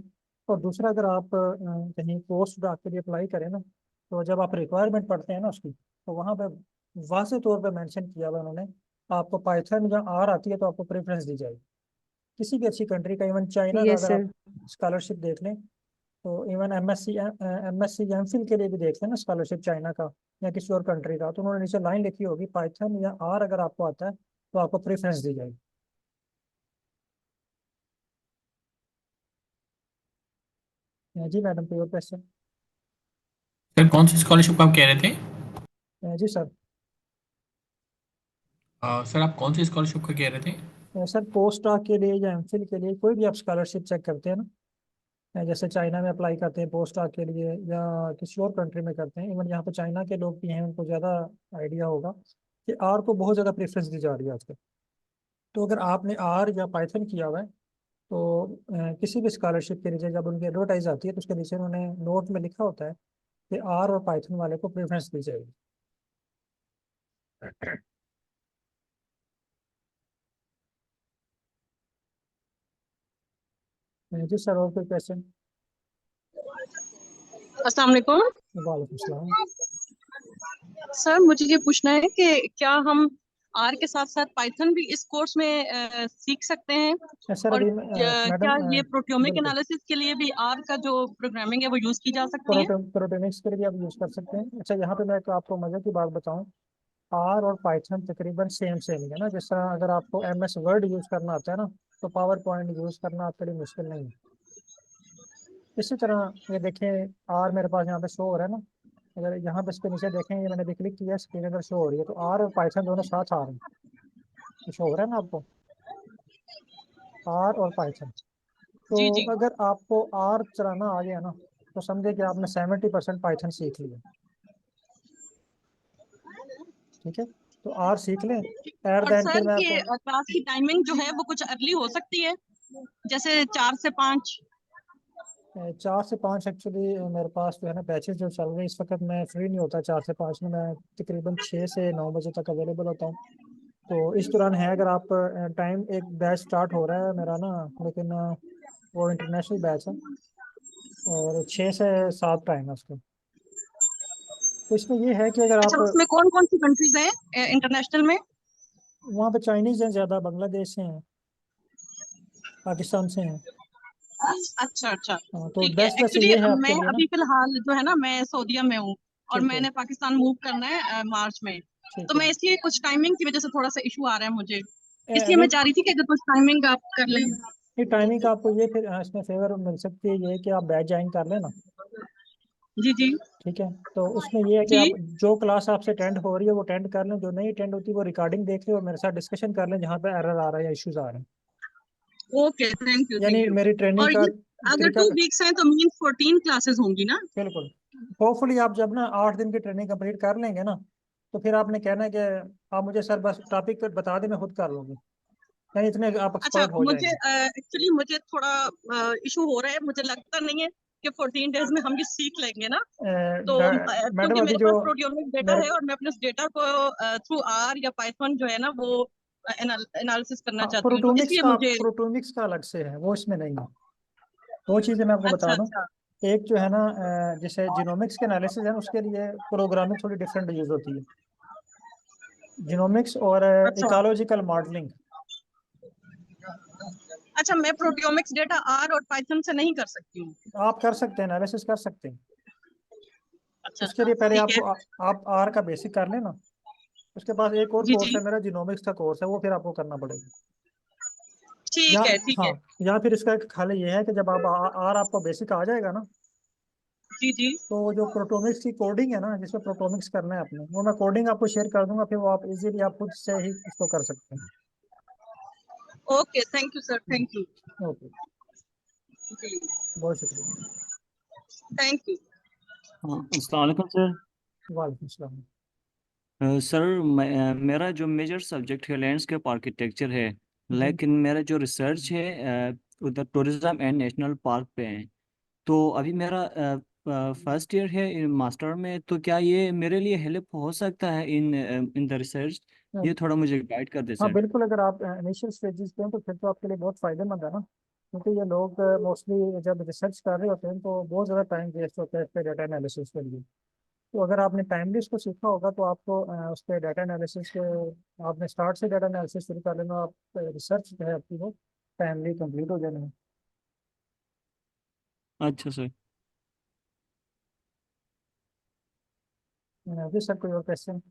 और दूसरा, अगर आप कहीं पोस्ट डॉक के लिए अप्लाई करें ना, तो जब आप रिक्वायरमेंट पढ़ते हैं ना उसकी, तो वहाँ पे वाज़ेह तौर पे मेंशन किया हुआ उन्होंने, आपको पाइथन या आर आती है तो आपको प्रेफरेंस दी जाएगी किसी भी अच्छी कंट्री का। इवन चाइना का यस अगर आप सर। स्कॉलरशिप देख लें, तो इवन एमएससी एमफिल के लिए भी देख लें ना स्कॉलरशिप चाइना का या किसी और कंट्री का, तो उन्होंने नीचे लाइन लिखी होगी पाइथन या आर अगर आपको आता है तो आपको प्रेफरेंस दी जाएगी। जी मैडम, कोई और क्वेश्चन? सर कौन सी स्कॉलरशिप आप कह रहे थे? जी सर। सर आप कौन सी स्कॉलरशिप का कह रहे थे? सर पोस्ट डॉक के लिए या एमफिल के लिए कोई भी आप स्कॉलरशिप चेक करते हैं ना, जैसे चाइना में अप्लाई करते हैं पोस्ट डॉक के लिए या किसी और कंट्री में करते हैं, इवन यहाँ पे चाइना के लोग भी हैं, उनको ज़्यादा आइडिया होगा कि आर को बहुत ज़्यादा प्रेफरेंस दी जा रही है आजकल। तो अगर आपने आर या पाइथन किया हुआ है, तो किसी भी स्कॉलरशिप के नीचे जब उनकी एडवर्टाइज आती है तो उसके नीचे उन्होंने नोट में लिखा होता है कि आर और पाइथन वाले को प्रेफरेंस दी जाएगी। जी सर, और कोई क्वेश्चन? अस्सलाम वालेकुम। वालेकुम सलाम। सर मुझे ये पूछना है कि क्या हम आर के साथ साथ पाइथन भी इस कोर्स में सीख सकते हैं, सर और अभी क्या मैडम, ये प्रोटियोमिक बिल्कुल एनालिसिस के लिए भी आर का जो प्रोग्रामिंग है वो यूज की जा सकती है? प्रोटेमिक्स के लिए भी आप यूज़ कर सकते हैं। अच्छा, यहाँ पे मैं आपको मज़े की बात बताऊँ, आर और पाइथन तकरीबन सेम सेम ही है ना। जिस तरह अगर आपको एम एस वर्ड यूज़ करना आता है ना, तो पावर पॉइंट यूज़ करना आपके लिए मुश्किल नहीं है। इसी तरह ये देखें, आर मेरे पास यहाँ पे शो हो रहा है ना, अगर यहाँ पे इसके नीचे देखें, ये मैंने भी क्लिक किया, स्क्रीन अगर शो हो रही है, तो आर और पाइथन दोनों साथ आ रहे हैं। तो शो हो रहा है ना आपको, आर और पाइथन। तो जी जी। अगर आपको आर चलाना आ गया ना, तो समझे कि आपने 70% पाइथन सीख लिया। ठीक है, तो आर सीख लें, एट द और एंड फिर सर मैं ये आपको क्लास की टाइमिंग जो है वो कुछ अर्ली हो सकती है, जैसे 4 से 5? 4 से 5 एक्चुअली मेरे पास जो है ना बैचेस जो चल रहे हैं इस वक्त, मैं फ्री नहीं होता 4 से 5 में, मैं तकरीबन 6 से 9 बजे तक अवेलेबल होता हूँ। तो इस दौरान है, अगर आप टाइम, एक बैच स्टार्ट हो रहा है मेरा ना, लेकिन वो इंटरनेशनल बैच है और 6 से 7 टाइम है उसका। तो इसमें ये है कि अगर अच्छा, आप, उसमें कौन कौन सी कंट्रीज हैं इंटरनेशनल में? वहाँ पे चाइनीज हैं ज़्यादा, बांग्लादेश से हैं, पाकिस्तान से हैं। अच्छा अच्छा। तो ठीक है, बेस्ट वैसे एक्चुअली ये है आपके मैं लिए ना। अभी फिलहाल जो है ना मैं सऊदीया में हूँ, और ठीक है। मैंने पाकिस्तान मूव करना है मार्च में। ठीक तो मैं है। इसलिए कुछ टाइमिंग की वजह से थोड़ा सा इशू आ रहा है मुझे, इसलिए नहीं मैं चाह रही थी कि अगर कुछ टाइमिंग आप कर लें। नहीं, टाइमिंग का आपको ये फिर इसमें फेवर मिल सकती है, ये है कि आप बैच ज्वाइन कर लेना। जी जी ठीक है, तो उसमें ये है कि जी। आप जो क्लास आपसे अटेंड हो रही है वो अटेंड कर लें, जो नहीं अटेंड होती वो रिकॉर्डिंग देख लें और मेरे साथ डिस्कशन कर लें जहाँ पे एरर आ रहा है या इश्यूज आ रहे हैं। ओके, थैंक यू यानी थैंक यू। मेरी ट्रेनिंग और का ये अगर तरीका 2 वीक्स हैं तो मीन 14 क्लासेस होंगी ना? बिल्कुल। होपफुली आप जब ना 8 दिन की ट्रेनिंग कंप्लीट कर लेंगे ना, तो फिर आपने कहना है कि आप मुझे सर बस टॉपिक बता दें, मैं खुद कर लूंगी, यानी इतने आप अच्छा, एक्सपर्ट हो मुझे जाएंगे। एक्चुअली मुझे थोड़ा इशू हो रहा है, मुझे लगता नहीं है कि 14 डेज में हम ये सीख लेंगे ना। तो मैडम क्योंकि अभी मेरे जो पास प्रोटियोमिक डेटा मेरे है और मैं अपने उस डेटा को थ्रू आर या पाइथन जो है ना वो एनालिसिस करना चाहती हूँ, तो इसलिए मुझे। प्रोटोमिक्स का अलग से है, वो इसमें नहीं है। दो चीजें मैं आपको अच्छा बता दूं। अच्छा एक जो है ना जैसे जीनोमिक्स के एनालिसिस है ना, उसके लिए प्रोग्रामिंग थोड़ी डिफरेंट यूज होती है, जीनोमिक्स और अच्छा इकोलॉजिकल मॉडलिंग। अच्छा, मैं प्रोटियोमिक्स डेटा आर और पाइथन से नहीं कर सकती हूँ? आप कर सकते हैं, एनालिसिस कर सकते हैं। अच्छा उसके लिए पहले ठीक है। आपको आप आर का बेसिक कर लेना, उसके पास एक और जी कोर्स जी है मेरा जीनोमिक्स का कोर्स है, वो फिर आपको करना पड़ेगा। या ठीक है ठीक हाँ, है। या फिर इसका एक खाली ये है कि जब आप आर आपको बेसिक आ जाएगा ना, जी जी तो जो प्रोटोमिक्स की कोडिंग है ना, जिसमें प्रोटोमिक्स करना है अपने, वो मैं कोडिंग आपको शेयर कर दूंगा, फिर वो आप इजीली आप खुद से ही उसको कर सकते हैं। Okay, thank you sir, thank you. Okay, जी, बहुत शुक्रिया। Thank you. हाँ, अस्सलाम वालेकुम सर। वालेकुम सलाम। सर मेरा जो मेजर सब्जेक्ट है लैंडस्केप आर्किटेक्चर है, जी लेकिन मेरा जो रिसर्च है उधर टूरिज्म एंड नेशनल पार्क पे है। तो अभी मेरा फर्स्ट ईयर है मास्टर में, तो क्या ये मेरे लिए हेल्प हो सकता है इन इन द रिसर्च? ये थोड़ा मुझे गाइड कर दे हाँ सर। बिल्कुल, अगर आप इनिशियल स्टेजेस पे हैं तो फिर तो आपके लिए बहुत फायदेमंद है ना, क्योंकि ये लोग मोस्टली जब रिसर्च कर रहे होते हैं तो बहुत ज़्यादा टाइम वेस्ट होता है इस पे डाटा एनालिसिस के लिए। तो अगर आपने टाइमली इसको सीखा होगा तो आपको उस पर डाटा एनालिसिस के आपने स्टार्ट से डाटा एनालिसिस शुरू कर लेना, आप रिसर्च जो है आपकी वो टाइमली कंप्लीट हो जाना है। अच्छा सर। जी सर, कोई और क्वेश्चन?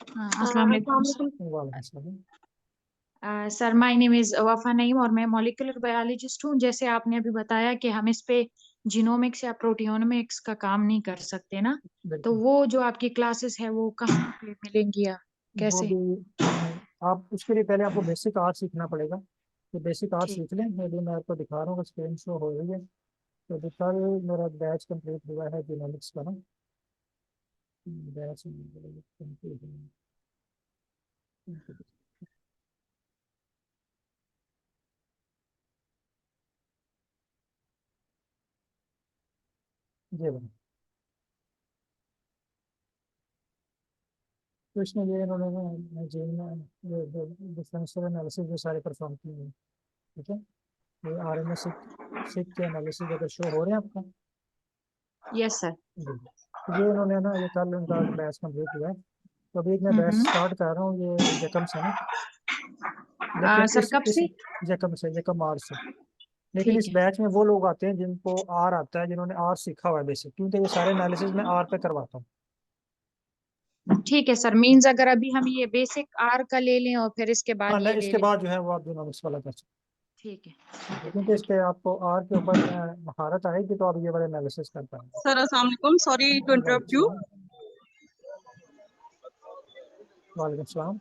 अस्सलाम वालेकुम वालेकुम सलाम। सर, माय नेम इज वफा नईम और मैं मॉलिक्यूलर बायोलॉजिस्ट हूँ। जैसे आपने अभी बताया कि हम इस पे जीनोमिक्स या प्रोटियोमिक्स का काम नहीं कर सकते ना, तो बिल्कुल, वो जो आपकी क्लासेस है वो कहाँ पे मिलेंगी या वो कैसे? भी आप उसके लिए पहले आपको बेसिक आर्ट सीखना पड़ेगा, तो बेसिक आर्ट ठीक। सीख लें। अभी मैं आपको दिखा रहा हूँ, स्क्रीन शो हो रही है। तो अभी कल मेरा बैच कंप्लीट हुआ है जीनोमिक्स का ना, बैच कंप्लीट हुआ। जी भाई, तो इसमें ये इन्होंने ना जीन ये डिफरेंशियल एनालिसिस जो सारे परफॉर्म किए हैं। ठीक है, ये RNA सिक सिक के एनालिसिस अगर शो हो रहे हैं आपको। Yes sir. जी, तो ये इन्होंने ना ये कल उनका बैच कंप्लीट हुआ है। तो अभी एक मैं बैच हम्म। स्टार्ट कर रहा हूँ, ये जकम से ना, लेकिन सर कब इस से? जकम से, जकम मार्च से। लेकिन इस ठीक है। बैच में वो लोग आते हैं जिनको आर आता है, जिन्होंने आर सीखा हुआ है बेसिक, क्योंकि ये सारे एनालिसिस मैं आर पे करवाता हूँ। ठीक है सर, मीन्स अगर अभी हम ये बेसिक आर का ले लें और फिर इसके हाँ बाद ये नहीं, ले इसके लें। बाद जो है वो आप जीनोमिक्स वाला कर सकते ठीक है हैं, ठीक है, क्योंकि इस थैंक पे आपको आर के ऊपर महारत आएगी तो आप ये वाला एनालिसिस कर पाएंगे। सर अस्सलाम वालेकुम, सॉरी टू वालेकुम इंटरप्ट यू। सलाम। वालेकुम सलाम।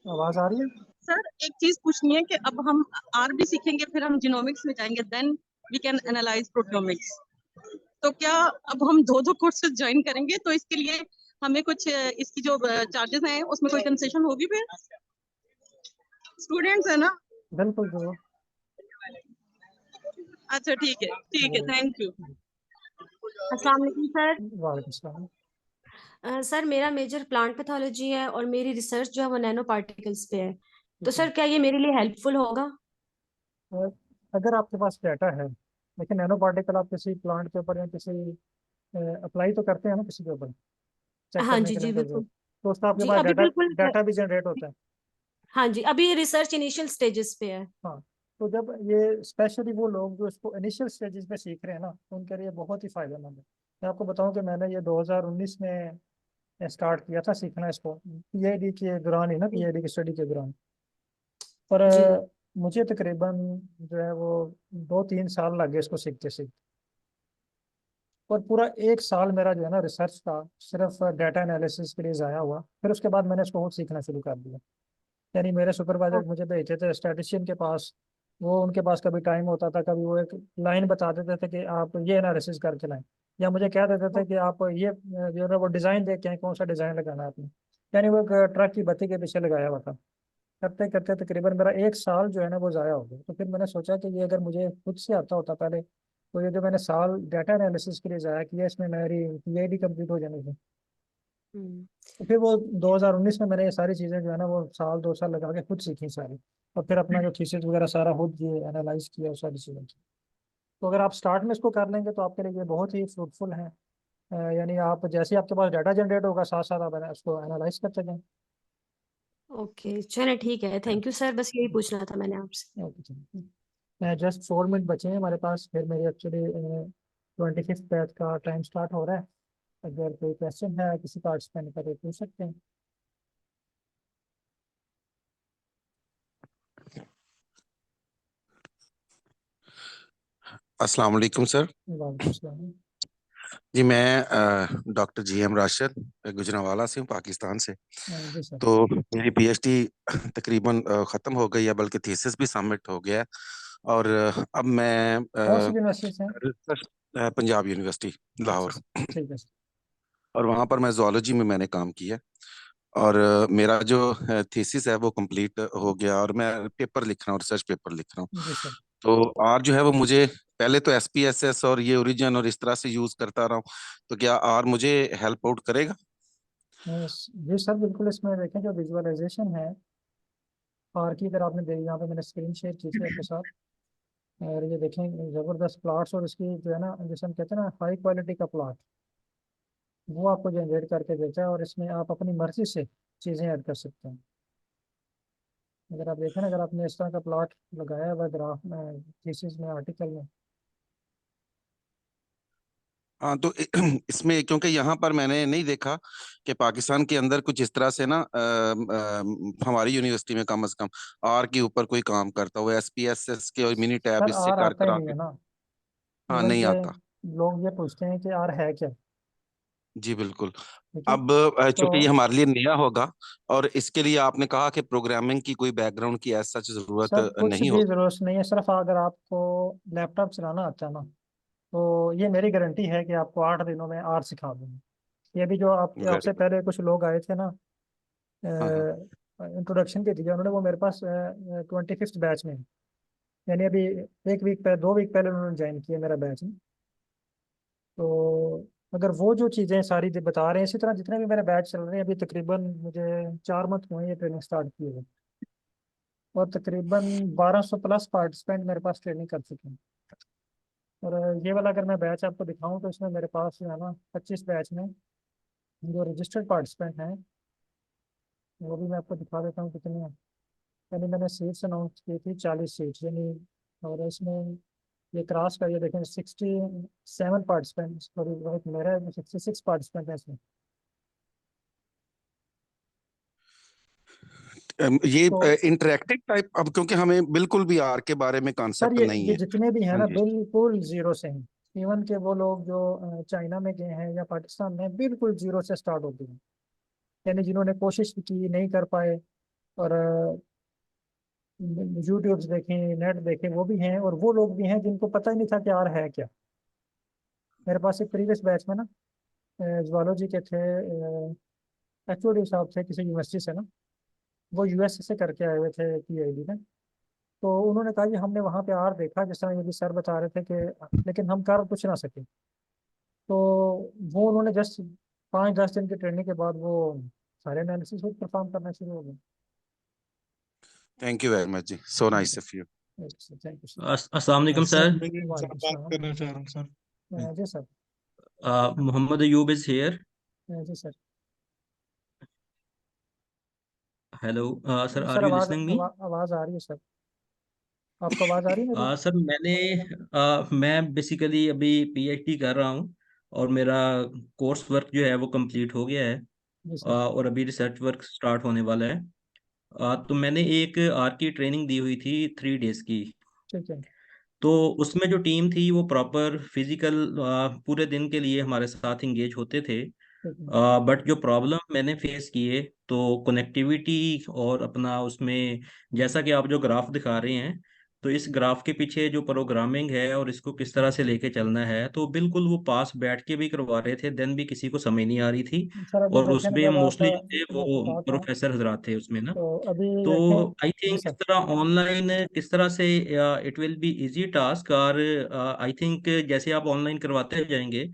आवाज़ आ रही है? सर एक चीज पूछनी है कि अब हम आर भी सीखेंगे फिर हम जीनोमिक्स में जाएंगे, then we can analyse proteomics. तो क्या अब हम दो दो कोर्सेज ज्वाइन करेंगे तो इसके लिए हमें कुछ इसकी जो चार्जेस हैं उसमें कोई कंसेशन होगी फिर? स्टूडेंट्स है ना? बिल्कुल जरूर। अच्छा ठीक है, थैंक यू। अस्सलाम वालेकुम सर। वालेकुम सलाम। सर मेरा मेजर प्लांट पैथोलॉजी है और मेरी रिसर्च जो है वो नैनो पार्टिकल्स पे है, तो ठीक है, सर क्या ये मेरे लिए हेल्पफुल होगा? और अगर आपके पास डाटा है, लेकिन नैनो पार्टिकल आप किसी प्लांट के ऊपर या किसी अप्लाई तो करते हैं ना किसी के ऊपर, चेक हाँ करने जी के लिए जी इंटरव्यू, बिल्कुल। तो उसका आपके जी पास अभी डाटा बिल्कुल डाटा भी जनरेट होता है। हाँ जी, अभी रिसर्च इनिशियल स्टेजेस पे है। हाँ, तो जब ये स्पेशली वो लोग जो इसको इनिशियल स्टेजेस में सीख रहे हैं ना, उनके लिए बहुत ही फायदेमंद है। मैं आपको बताऊं कि मैंने ये 2019 में स्टार्ट किया था सीखना इसको पीआईडी के दौरान ही ना, पीआईडी की स्टडी के दौरान। पर जी मुझे तकरीबन जो है वो 2-3 साल लग गए इसको सीखते सीखते। और पूरा 1 साल मेरा जो है ना रिसर्च का सिर्फ डाटा एनालिसिस के लिए ज़ाया हुआ। फिर उसके बाद मैंने इसको खुद सीखना शुरू कर दिया। यानी मेरे सुपरवाइजर ओ- मुझे भेजते थे स्टैटिस्टिशियन के पास। वो उनके पास कभी टाइम होता था, कभी वो एक लाइन बता देते थे कि आप ये एनालिसिस करके लाएं, या मुझे कह देते थे ओ- कि आप ये जो है वो डिज़ाइन देख के आएं, कौन सा डिज़ाइन लगाना है आपने। यानी वो एक ट्रक की बत्ती के पीछे लगाया हुआ था। करते करते तकरीबन मेरा 1 साल जो है ना वो ज़ाया हो गया। तो फिर मैंने सोचा कि ये अगर मुझे खुद से आता होता पहले, तो ये जो मैंने साल डाटा एनालिसिस के लिए ज़ाया किया, इसमें मेरी पीआईडी कंप्लीट हो जानी थी। हम्म, तो फिर वो 2019 में मैंने ये सारी चीज़ें जो है ना वो 1-2 साल लगा के खुद सीखी सारी। और फिर अपना जो थीसिस वगैरह सारा खुद ये एनालाइज किया, और सारी चीज़ें की। तो अगर आप स्टार्ट में इसको कर लेंगे तो आपके लिए ये बहुत ही फ्रूटफुल है। यानी आप जैसे ही आपके पास डाटा जनरेट होगा, साथ साथ आप उसको एनालाइज करते जाएं। ओके चलो ठीक है, थैंक यू सर, बस यही पूछना था मैंने आपसे। ओके चलिए, जस्ट 4 मिनट बचे हैं हमारे पास, फिर मेरी एक्चुअली 25th बैच का टाइम स्टार्ट हो रहा है। अगर कोई क्वेश्चन है किसी पार्टिसिपेंट का तो पूछ सकते हैं। अस्सलाम वालेकुम सर। वालेकुम सलाम। जी मैं डॉक्टर GM राशिद गुजरांवाला से हूँ, पाकिस्तान से। जी सर। तो मेरी PhD तकरीबन ख़त्म हो गई है, बल्कि थीसिस भी सबमिट हो गया है। और अब मैं कौन सी यूनिवर्सिटी से हैं? पंजाब यूनिवर्सिटी अच्छा लाहौर, ठीक है सर। और वहाँ पर मैं जूलॉजी में मैंने काम किया। और मेरा जो थीसिस है वो कंप्लीट हो गया, और मैं पेपर लिख रहा हूँ, रिसर्च पेपर लिख रहा हूँ। जी सर। तो आर जो है वो मुझे पहले तो SPSS और ये ओरिजिन और इस तरह से यूज करता रहा हूँ, तो क्या आर मुझे हेल्प आउट करेगा? जी सर बिल्कुल। इसमें देखें जो विजुअलाइजेशन है आर की, अगर आपने देखी, यहाँ पे मैंने स्क्रीन शेयर की थी आपके साथ। और ये देखें ज़बरदस्त प्लॉट्स, और इसकी जो है ना जैसे हम कहते हैं ना हाई क्वालिटी का प्लॉट, वो आपको जनरेट करके देता है। और इसमें आप अपनी मर्जी से चीज़ें ऐड कर सकते हैं। अगर आप देखें ना, अगर आपने इस तरह का प्लॉट लगाया हुआ ग्राफ में, थीसिस में, आर्टिकल में। हाँ, तो इसमें क्योंकि यहाँ पर मैंने नहीं देखा कि पाकिस्तान के अंदर कुछ इस तरह से ना हमारी यूनिवर्सिटी में कम से कम आर के ऊपर कोई काम करता हुआ, SPSS के और मिनी टैब सर इससे आर कर आता ही करा नहीं के। है ना। हाँ, इवन नहीं के आता। लोग ये पूछते हैं कि आर है क्या। जी बिल्कुल। ठीक है। अब तो चूंकि ये हमारे लिए नया होगा, और इसके लिए आपने कहा कि प्रोग्रामिंग की कोई बैकग्राउंड की ऐसा जरूरत सर कुछ नहीं भी होगी। ज़रूरत नहीं है, सिर्फ अगर आपको लैपटॉप चलाना आता है ना, तो ये मेरी गारंटी है कि आपको 8 दिनों में आर सिखा दूंगा। ये भी जो वेरी आपसे गुड। पहले कुछ लोग आए थे ना, हाँ हाँ। इंट्रोडक्शन के दिया उन्होंने, वो मेरे पास 25th बैच में, यानी अभी 1 वीक पहले, 2 वीक पहले उन्होंने ज्वाइन किया मेरा बैच में। तो अगर वो जो चीज़ें सारी बता रहे हैं, इसी तरह जितने भी मेरे बैच चल रहे हैं, अभी तकरीबन मुझे 4 मंथ हुए ये ट्रेनिंग स्टार्ट किए हुए। और तकरीबन 1200 प्लस पार्टिसिपेंट मेरे पास ट्रेनिंग कर चुके हैं। और ये वाला अगर मैं बैच आपको दिखाऊं, तो इसमें मेरे पास जो है ना 25 बैच में जो रजिस्टर्ड पार्टिसिपेंट हैं, वो भी मैं आपको दिखा देता हूँ कितने हैं। यानी मैंने सीट्स अनाउंस की थी 40 सीट्स यानी। और इसमें ये क्रॉस का, ये देखें 67 पार्टिसिपेंट, सॉरी मेरा 66 पार्टिसिपेंट है इसमें। ये तो इंटरेक्टिव टाइप, अब क्योंकि हमें बिल्कुल भी आर के बारे में सर कॉन्सेप्ट ये नहीं ये है। जितने भी हैं हाँ ना जी। बिल्कुल जीरो से हैं। इवन के वो लोग जो चाइना में गए हैं या पाकिस्तान में, बिल्कुल जीरो से स्टार्ट होते हैं। यानी जिन्होंने कोशिश की नहीं कर पाए, और यूट्यूब्स देखें, नेट देखें, वो भी हैं। और वो लोग भी हैं जिनको पता ही नहीं था कि आर है क्या। मेरे पास एक प्रीवियस बैच में ना जूलॉजी के थे, HOD साहब थे किसी यूनिवर्सिटी से ना, वो US से करके आए हुए थे PhD में। तो उन्होंने कहा कि हमने वहाँ पे आर देखा, जिस तरह ये भी सर बता रहे थे कि, लेकिन हम कर कुछ ना सके। तो वो उन्होंने जस्ट 5-10 दिन की ट्रेनिंग के बाद वो सारे एनालिसिस खुद परफॉर्म करना शुरू हो गए। थैंक यू वेरी मच जी, so nice of you. Thank you sir. अस्सलाम वालेकुम सर सर। मैं एक वालेकुम बात सलाम। करना चाह रहा हूँ सर। जी sir. Mohammad Ayub is here. जी sir. Hello sir, sir are you आवाज लिसनिंग मी? आवाज आ रही है सर। आपको आवाज आ रही है मेरी? सर मैं बेसिकली अभी PhD कर रहा हूँ, और मेरा कोर्स वर्क जो है वो कंप्लीट हो गया है। जी सर। और अभी रिसर्च वर्क स्टार्ट होने वाला है। तो मैंने एक आर की ट्रेनिंग दी हुई थी 3 डेज की। ठीक है। तो उसमें जो टीम थी वो प्रॉपर फिजिकल पूरे दिन के लिए हमारे साथ इंगेज होते थे। ठीक है। बट जो प्रॉब्लम मैंने फेस किए तो कनेक्टिविटी और अपना उसमें, जैसा कि आप जो ग्राफ दिखा रहे हैं, तो इस ग्राफ के पीछे जो प्रोग्रामिंग है और इसको किस तरह से लेके चलना है, तो बिल्कुल वो पास बैठ के भी करवा रहे थे, देन भी किसी को समझ नहीं आ रही थी। सर अभी और देखें ना, उसमें जब आप, मोस्टली जो थे मैं वो बताता हूँ, प्रोफेसर हजरात थे उसमें ना। तो अभी तो देखें। आई जी थिंक इस सर। तरह ऑनलाइन किस तरह से it will be easy task, और आई थिंक जैसे आप ऑनलाइन करवाते जाएंगे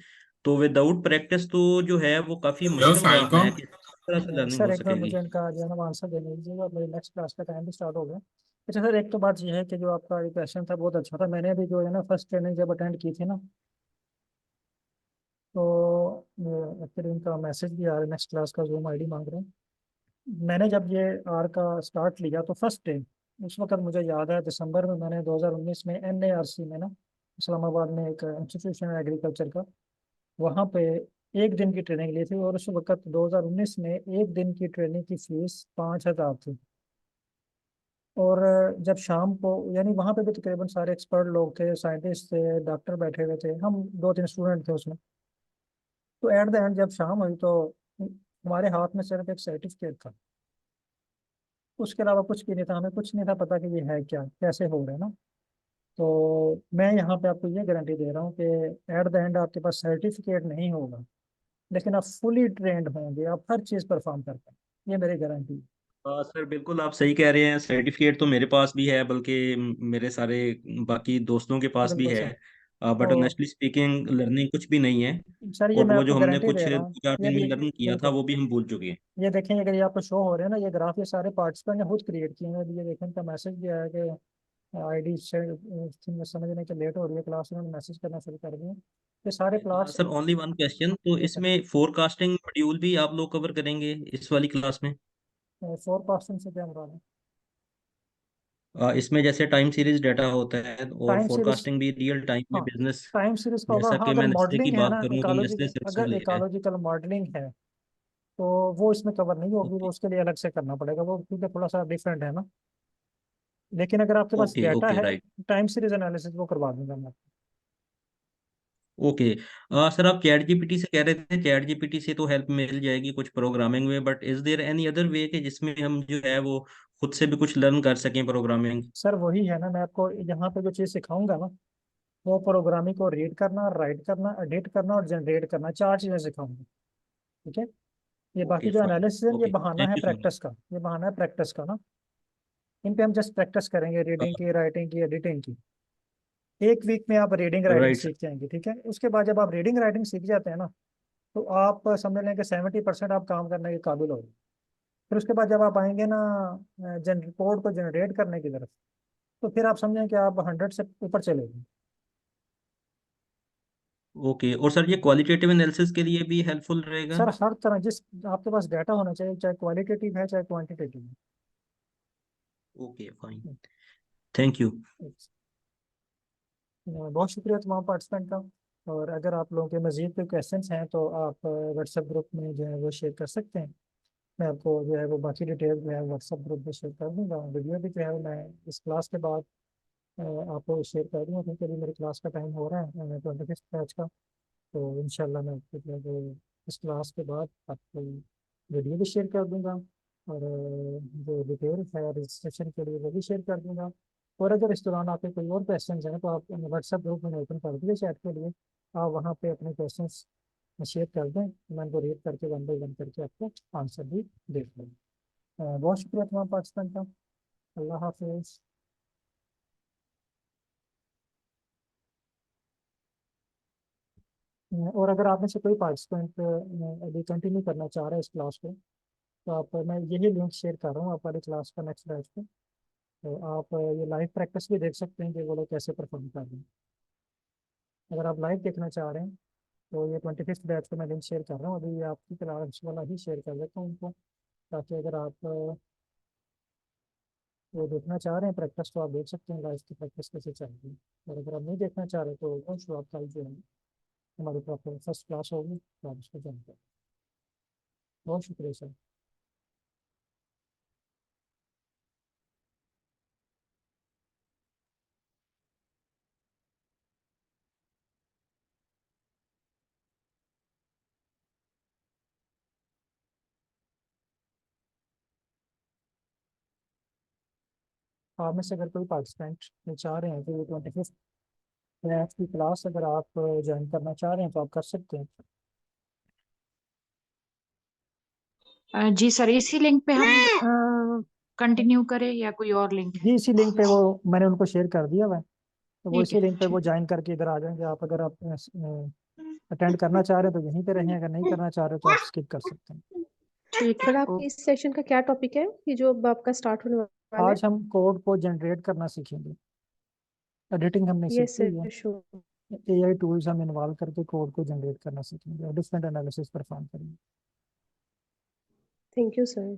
तो विदाउट प्रैक्टिस तो जो है वो काफी हेलो मुश्किल काम फाल्को। है कि किस तरह से लर्निंग सर हो एक मिनट, सकेगी। मुझे इनका जो है ना आंसर देने दीजिएगा, मेरी नेक्स्ट क्लास का टाइम भी स्टार्ट हो गया। अच्छा सर, एक तो बात यह है कि जो आपका ये क्वेश्चन था बहुत अच्छा था। मैंने अभी जो है ना फर्स्ट ट्रेनिंग जब अटेंड की थी ना, तो एक्चुअली इनका मैसेज भी आ रहा है, नेक्स्ट क्लास का जूम आईडी मांग रहे हैं। मैंने जब ये आर का स्टार्ट लिया तो फर्स्ट डे, उस वक्त मुझे याद है दिसंबर में, मैंने 2019 में NARC में ना, इस्लामाबाद में एक इंस्टीट्यूशन है एग्रीकल्चर का, वहाँ पे एक दिन की ट्रेनिंग ली थी। और उस वक्त 2019 में एक दिन की ट्रेनिंग की फीस 5,000 थी। और जब शाम को, यानी वहाँ पे भी तकरीबन सारे एक्सपर्ट लोग थे, साइंटिस्ट थे, डॉक्टर बैठे हुए थे, हम 2-3 स्टूडेंट थे उसमें। तो एट द एंड जब शाम हुई तो हमारे हाथ में सिर्फ एक सर्टिफिकेट था, उसके अलावा कुछ भी नहीं था। हमें कुछ नहीं था पता कि ये है क्या, कैसे हो रहा है ना। तो मैं यहाँ पे आपको ये गारंटी दे रहा हूँ कि एट द एंड आपके पास सर्टिफिकेट नहीं होगा, लेकिन आप फुली ट्रेंड होंगे, आप हर चीज़ परफॉर्म कर पाएंगे, ये मेरी गारंटी है। सर बिल्कुल आप सही कह रहे हैं, सर्टिफिकेट तो मेरे पास भी है, बल्कि मेरे सारे बाकी दोस्तों के पास भी बिल्कुल है। सर। बट तो ऑनेस्टली स्पीकिंग लर्निंग कुछ भी नहीं है। सर ये और मैं वो जो आपको हमने गारंटी कुछ दे रहा दो हूँ, चार ये दिन में भी लर्न किया था बिल्कुल। वो भी हम भूल चुके हैं। ये देखें, अगर ये आपको शो हो रहे हैं ना ये ग्राफ, ये सारे पार्टिसिपेंट ने खुद क्रिएट किए हैं। ये देखें, इनका मैसेज भी आया कि आईडी से समझने के लेट हो रही है क्लास, उन्होंने मैसेज करना शुरू कर दिए। ये सारे plots. Sir only one question, तो जी सर। इसमें फोरकास्टिंग मॉड्यूल भी आप लोग कवर करेंगे इस वाली क्लास में? फोरकास्टिंग से क्या मुराद है? इसमें जैसे टाइम सीरीज डाटा होता है और टाइम सीरीज। फोरकास्टिंग भी रियल टाइम में हाँ, बिजनेस, टाइम सीरीज का होगा। जैसा हाँ, कि अगर मैं नेस्ले की मॉडलिंग है बात ना, करूं तो नेस्ले इकोलॉजिकल, सबसे अगर पहले है। इकोलॉजिकल मॉडलिंग है तो वो इसमें कवर नहीं होगी, वो ओके उसके लिए अलग से करना पड़ेगा, वो क्योंकि थोड़ा सा डिफरेंट है ना। लेकिन अगर आपके पास ओके डाटा ओके है, राइट। टाइम सीरीज एनालिसिस वो करवा दूंगा मैं। ओके सर, आप चैट जीपीटी से कह रहे थे, चैट जीपीटी से तो हेल्प मिल जाएगी कुछ प्रोग्रामिंग में, but is there any other way के जिसमें हम जो है वो खुद से भी कुछ लर्न कर सकें प्रोग्रामिंग? सर वही है ना, मैं आपको यहाँ पे जो चीज़ सिखाऊंगा ना, वो प्रोग्रामिंग को रीड करना, राइट करना, एडिट करना और जनरेट करना, 4 चीज़ें सिखाऊंगा। ठीक है। ये बाकी ओके जो फाइन। एनालिसिस है ये ओके बहाना थैंक है यू सो प्रैक्टिस का, ये बहाना है प्रैक्टिस का ना। इन पे हम जस्ट प्रैक्टिस करेंगे, रीडिंग की, राइटिंग की, एडिटिंग की। एक वीक में आप reading much. Writing right sir. सीख जाएंगे। ठीक है। उसके बाद जब आप रीडिंग राइटिंग सीख जाते हैं ना, तो आप समझ लें कि 70% आप काम करने के काबिल हो। फिर उसके बाद जब आप आएंगे ना जन कोड को जनरेट करने की तरफ, तो फिर आप समझें कि आप 100 से ऊपर चले गए। ओके, और सर ये क्वालिटेटिव एनालिसिस के लिए भी हेल्पफुल रहेगा? सर हर तरह, जिस आपके पास डाटा होना चाहिए, चाहे क्वालिटेटिव है चाहे क्वांटिटेटिव ओके फाइन। है। Thank you. बहुत शुक्रिया तमाम पार्टिसिपेंट का। और अगर आप लोगों के मजीद कोई क्वेश्चंस हैं तो आप व्हाट्सएप ग्रुप में जो है वो शेयर कर सकते हैं। मैं आपको जो है वो बाकी डिटेल जो है व्हाट्सएप ग्रुप में शेयर कर दूंगा। वीडियो भी जो है मैं इस क्लास के बाद आपको शेयर कर दूंगा, क्योंकि अभी मेरी क्लास का टाइम हो रहा है 25 बैच का। तो इंशाल्लाह मैं आपको जो है वो इस क्लास के बाद आपको वीडियो भी शेयर कर दूंगा, और जो डिटेल है रजिस्ट्रेशन के लिए वो भी शेयर कर दूंगा। और अगर इस दौरान आपके कोई और क्वेश्चन हैं तो आप व्हाट्सएप ग्रुप में ओपन कर दीजिए चैट के लिए, आप वहाँ पे अपने क्वेश्चन शेयर कर दें, मैं उनको रीड करके 1 बाय 1 करके आपको आंसर भी दे दूँगा। बहुत शुक्रिया तमाम पार्टिसिपेंट का। अल्लाह हाफिज़। और अगर आप में से कोई पार्टिसिपेंट अभी कंटिन्यू करना चाह रहा है इस क्लास को, तो आप, मैं यही लिंक शेयर कर रहा हूँ आप वाली क्लास का नेक्स्ट बैच पे। तो आप ये लाइव प्रैक्टिस भी देख सकते हैं कि वो लोग कैसे परफॉर्म कर रहे हैं। अगर आप लाइव देखना चाह रहे हैं तो ये 25th बैच का मैं लिंक शेयर कर रहा हूँ अभी, ये आपकी क्लास वाला ही शेयर कर देता हूँ उनको, ताकि अगर आप वो देखना चाह रहे हैं प्रैक्टिस, तो आप देख सकते हैं लाइव की प्रैक्टिस कैसे चल रही है। और अगर आप नहीं देखना चाह रहे तो आप कल जो है हमारी प्रॉपर फर्स्ट क्लास होगी, तो आप उसको ज्वाइन करें। बहुत शुक्रिया सर। आप में से अगर कोई पार्टिसिपेंट चाह रहे हैं कि ये 25th मैथ की क्लास अगर आप ज्वाइन करना चाह रहे हैं तो आप कर सकते हैं। जी सर, इसी लिंक पे हम कंटिन्यू करें या कोई और लिंक है? जी इसी लिंक पे, वो मैंने उनको शेयर कर दिया हुआ है, तो वो ठीक इसी है, लिंक पे वो ठीक ज्वाइन करके इधर आ जाएंगे। आप अगर आप अटेंड करना चाह रहे हैं तो यहीं पे रहें, अगर नहीं करना चाह रहे तो आप स्किप कर सकते हैं। ठीक सर है। आपके इस सेशन का क्या टॉपिक है कि जो अब आपका स्टार्ट होने वाला है? आज हम कोड को जनरेट करना सीखेंगे। एडिटिंग हमने यस सीखी है, सर, श्योर। एआई टूल्स हम इन्वॉल्व करके कोड को जनरेट करना सीखेंगे और डिफरेंट एनालिसिस परफॉर्म करेंगे। Thank you sir.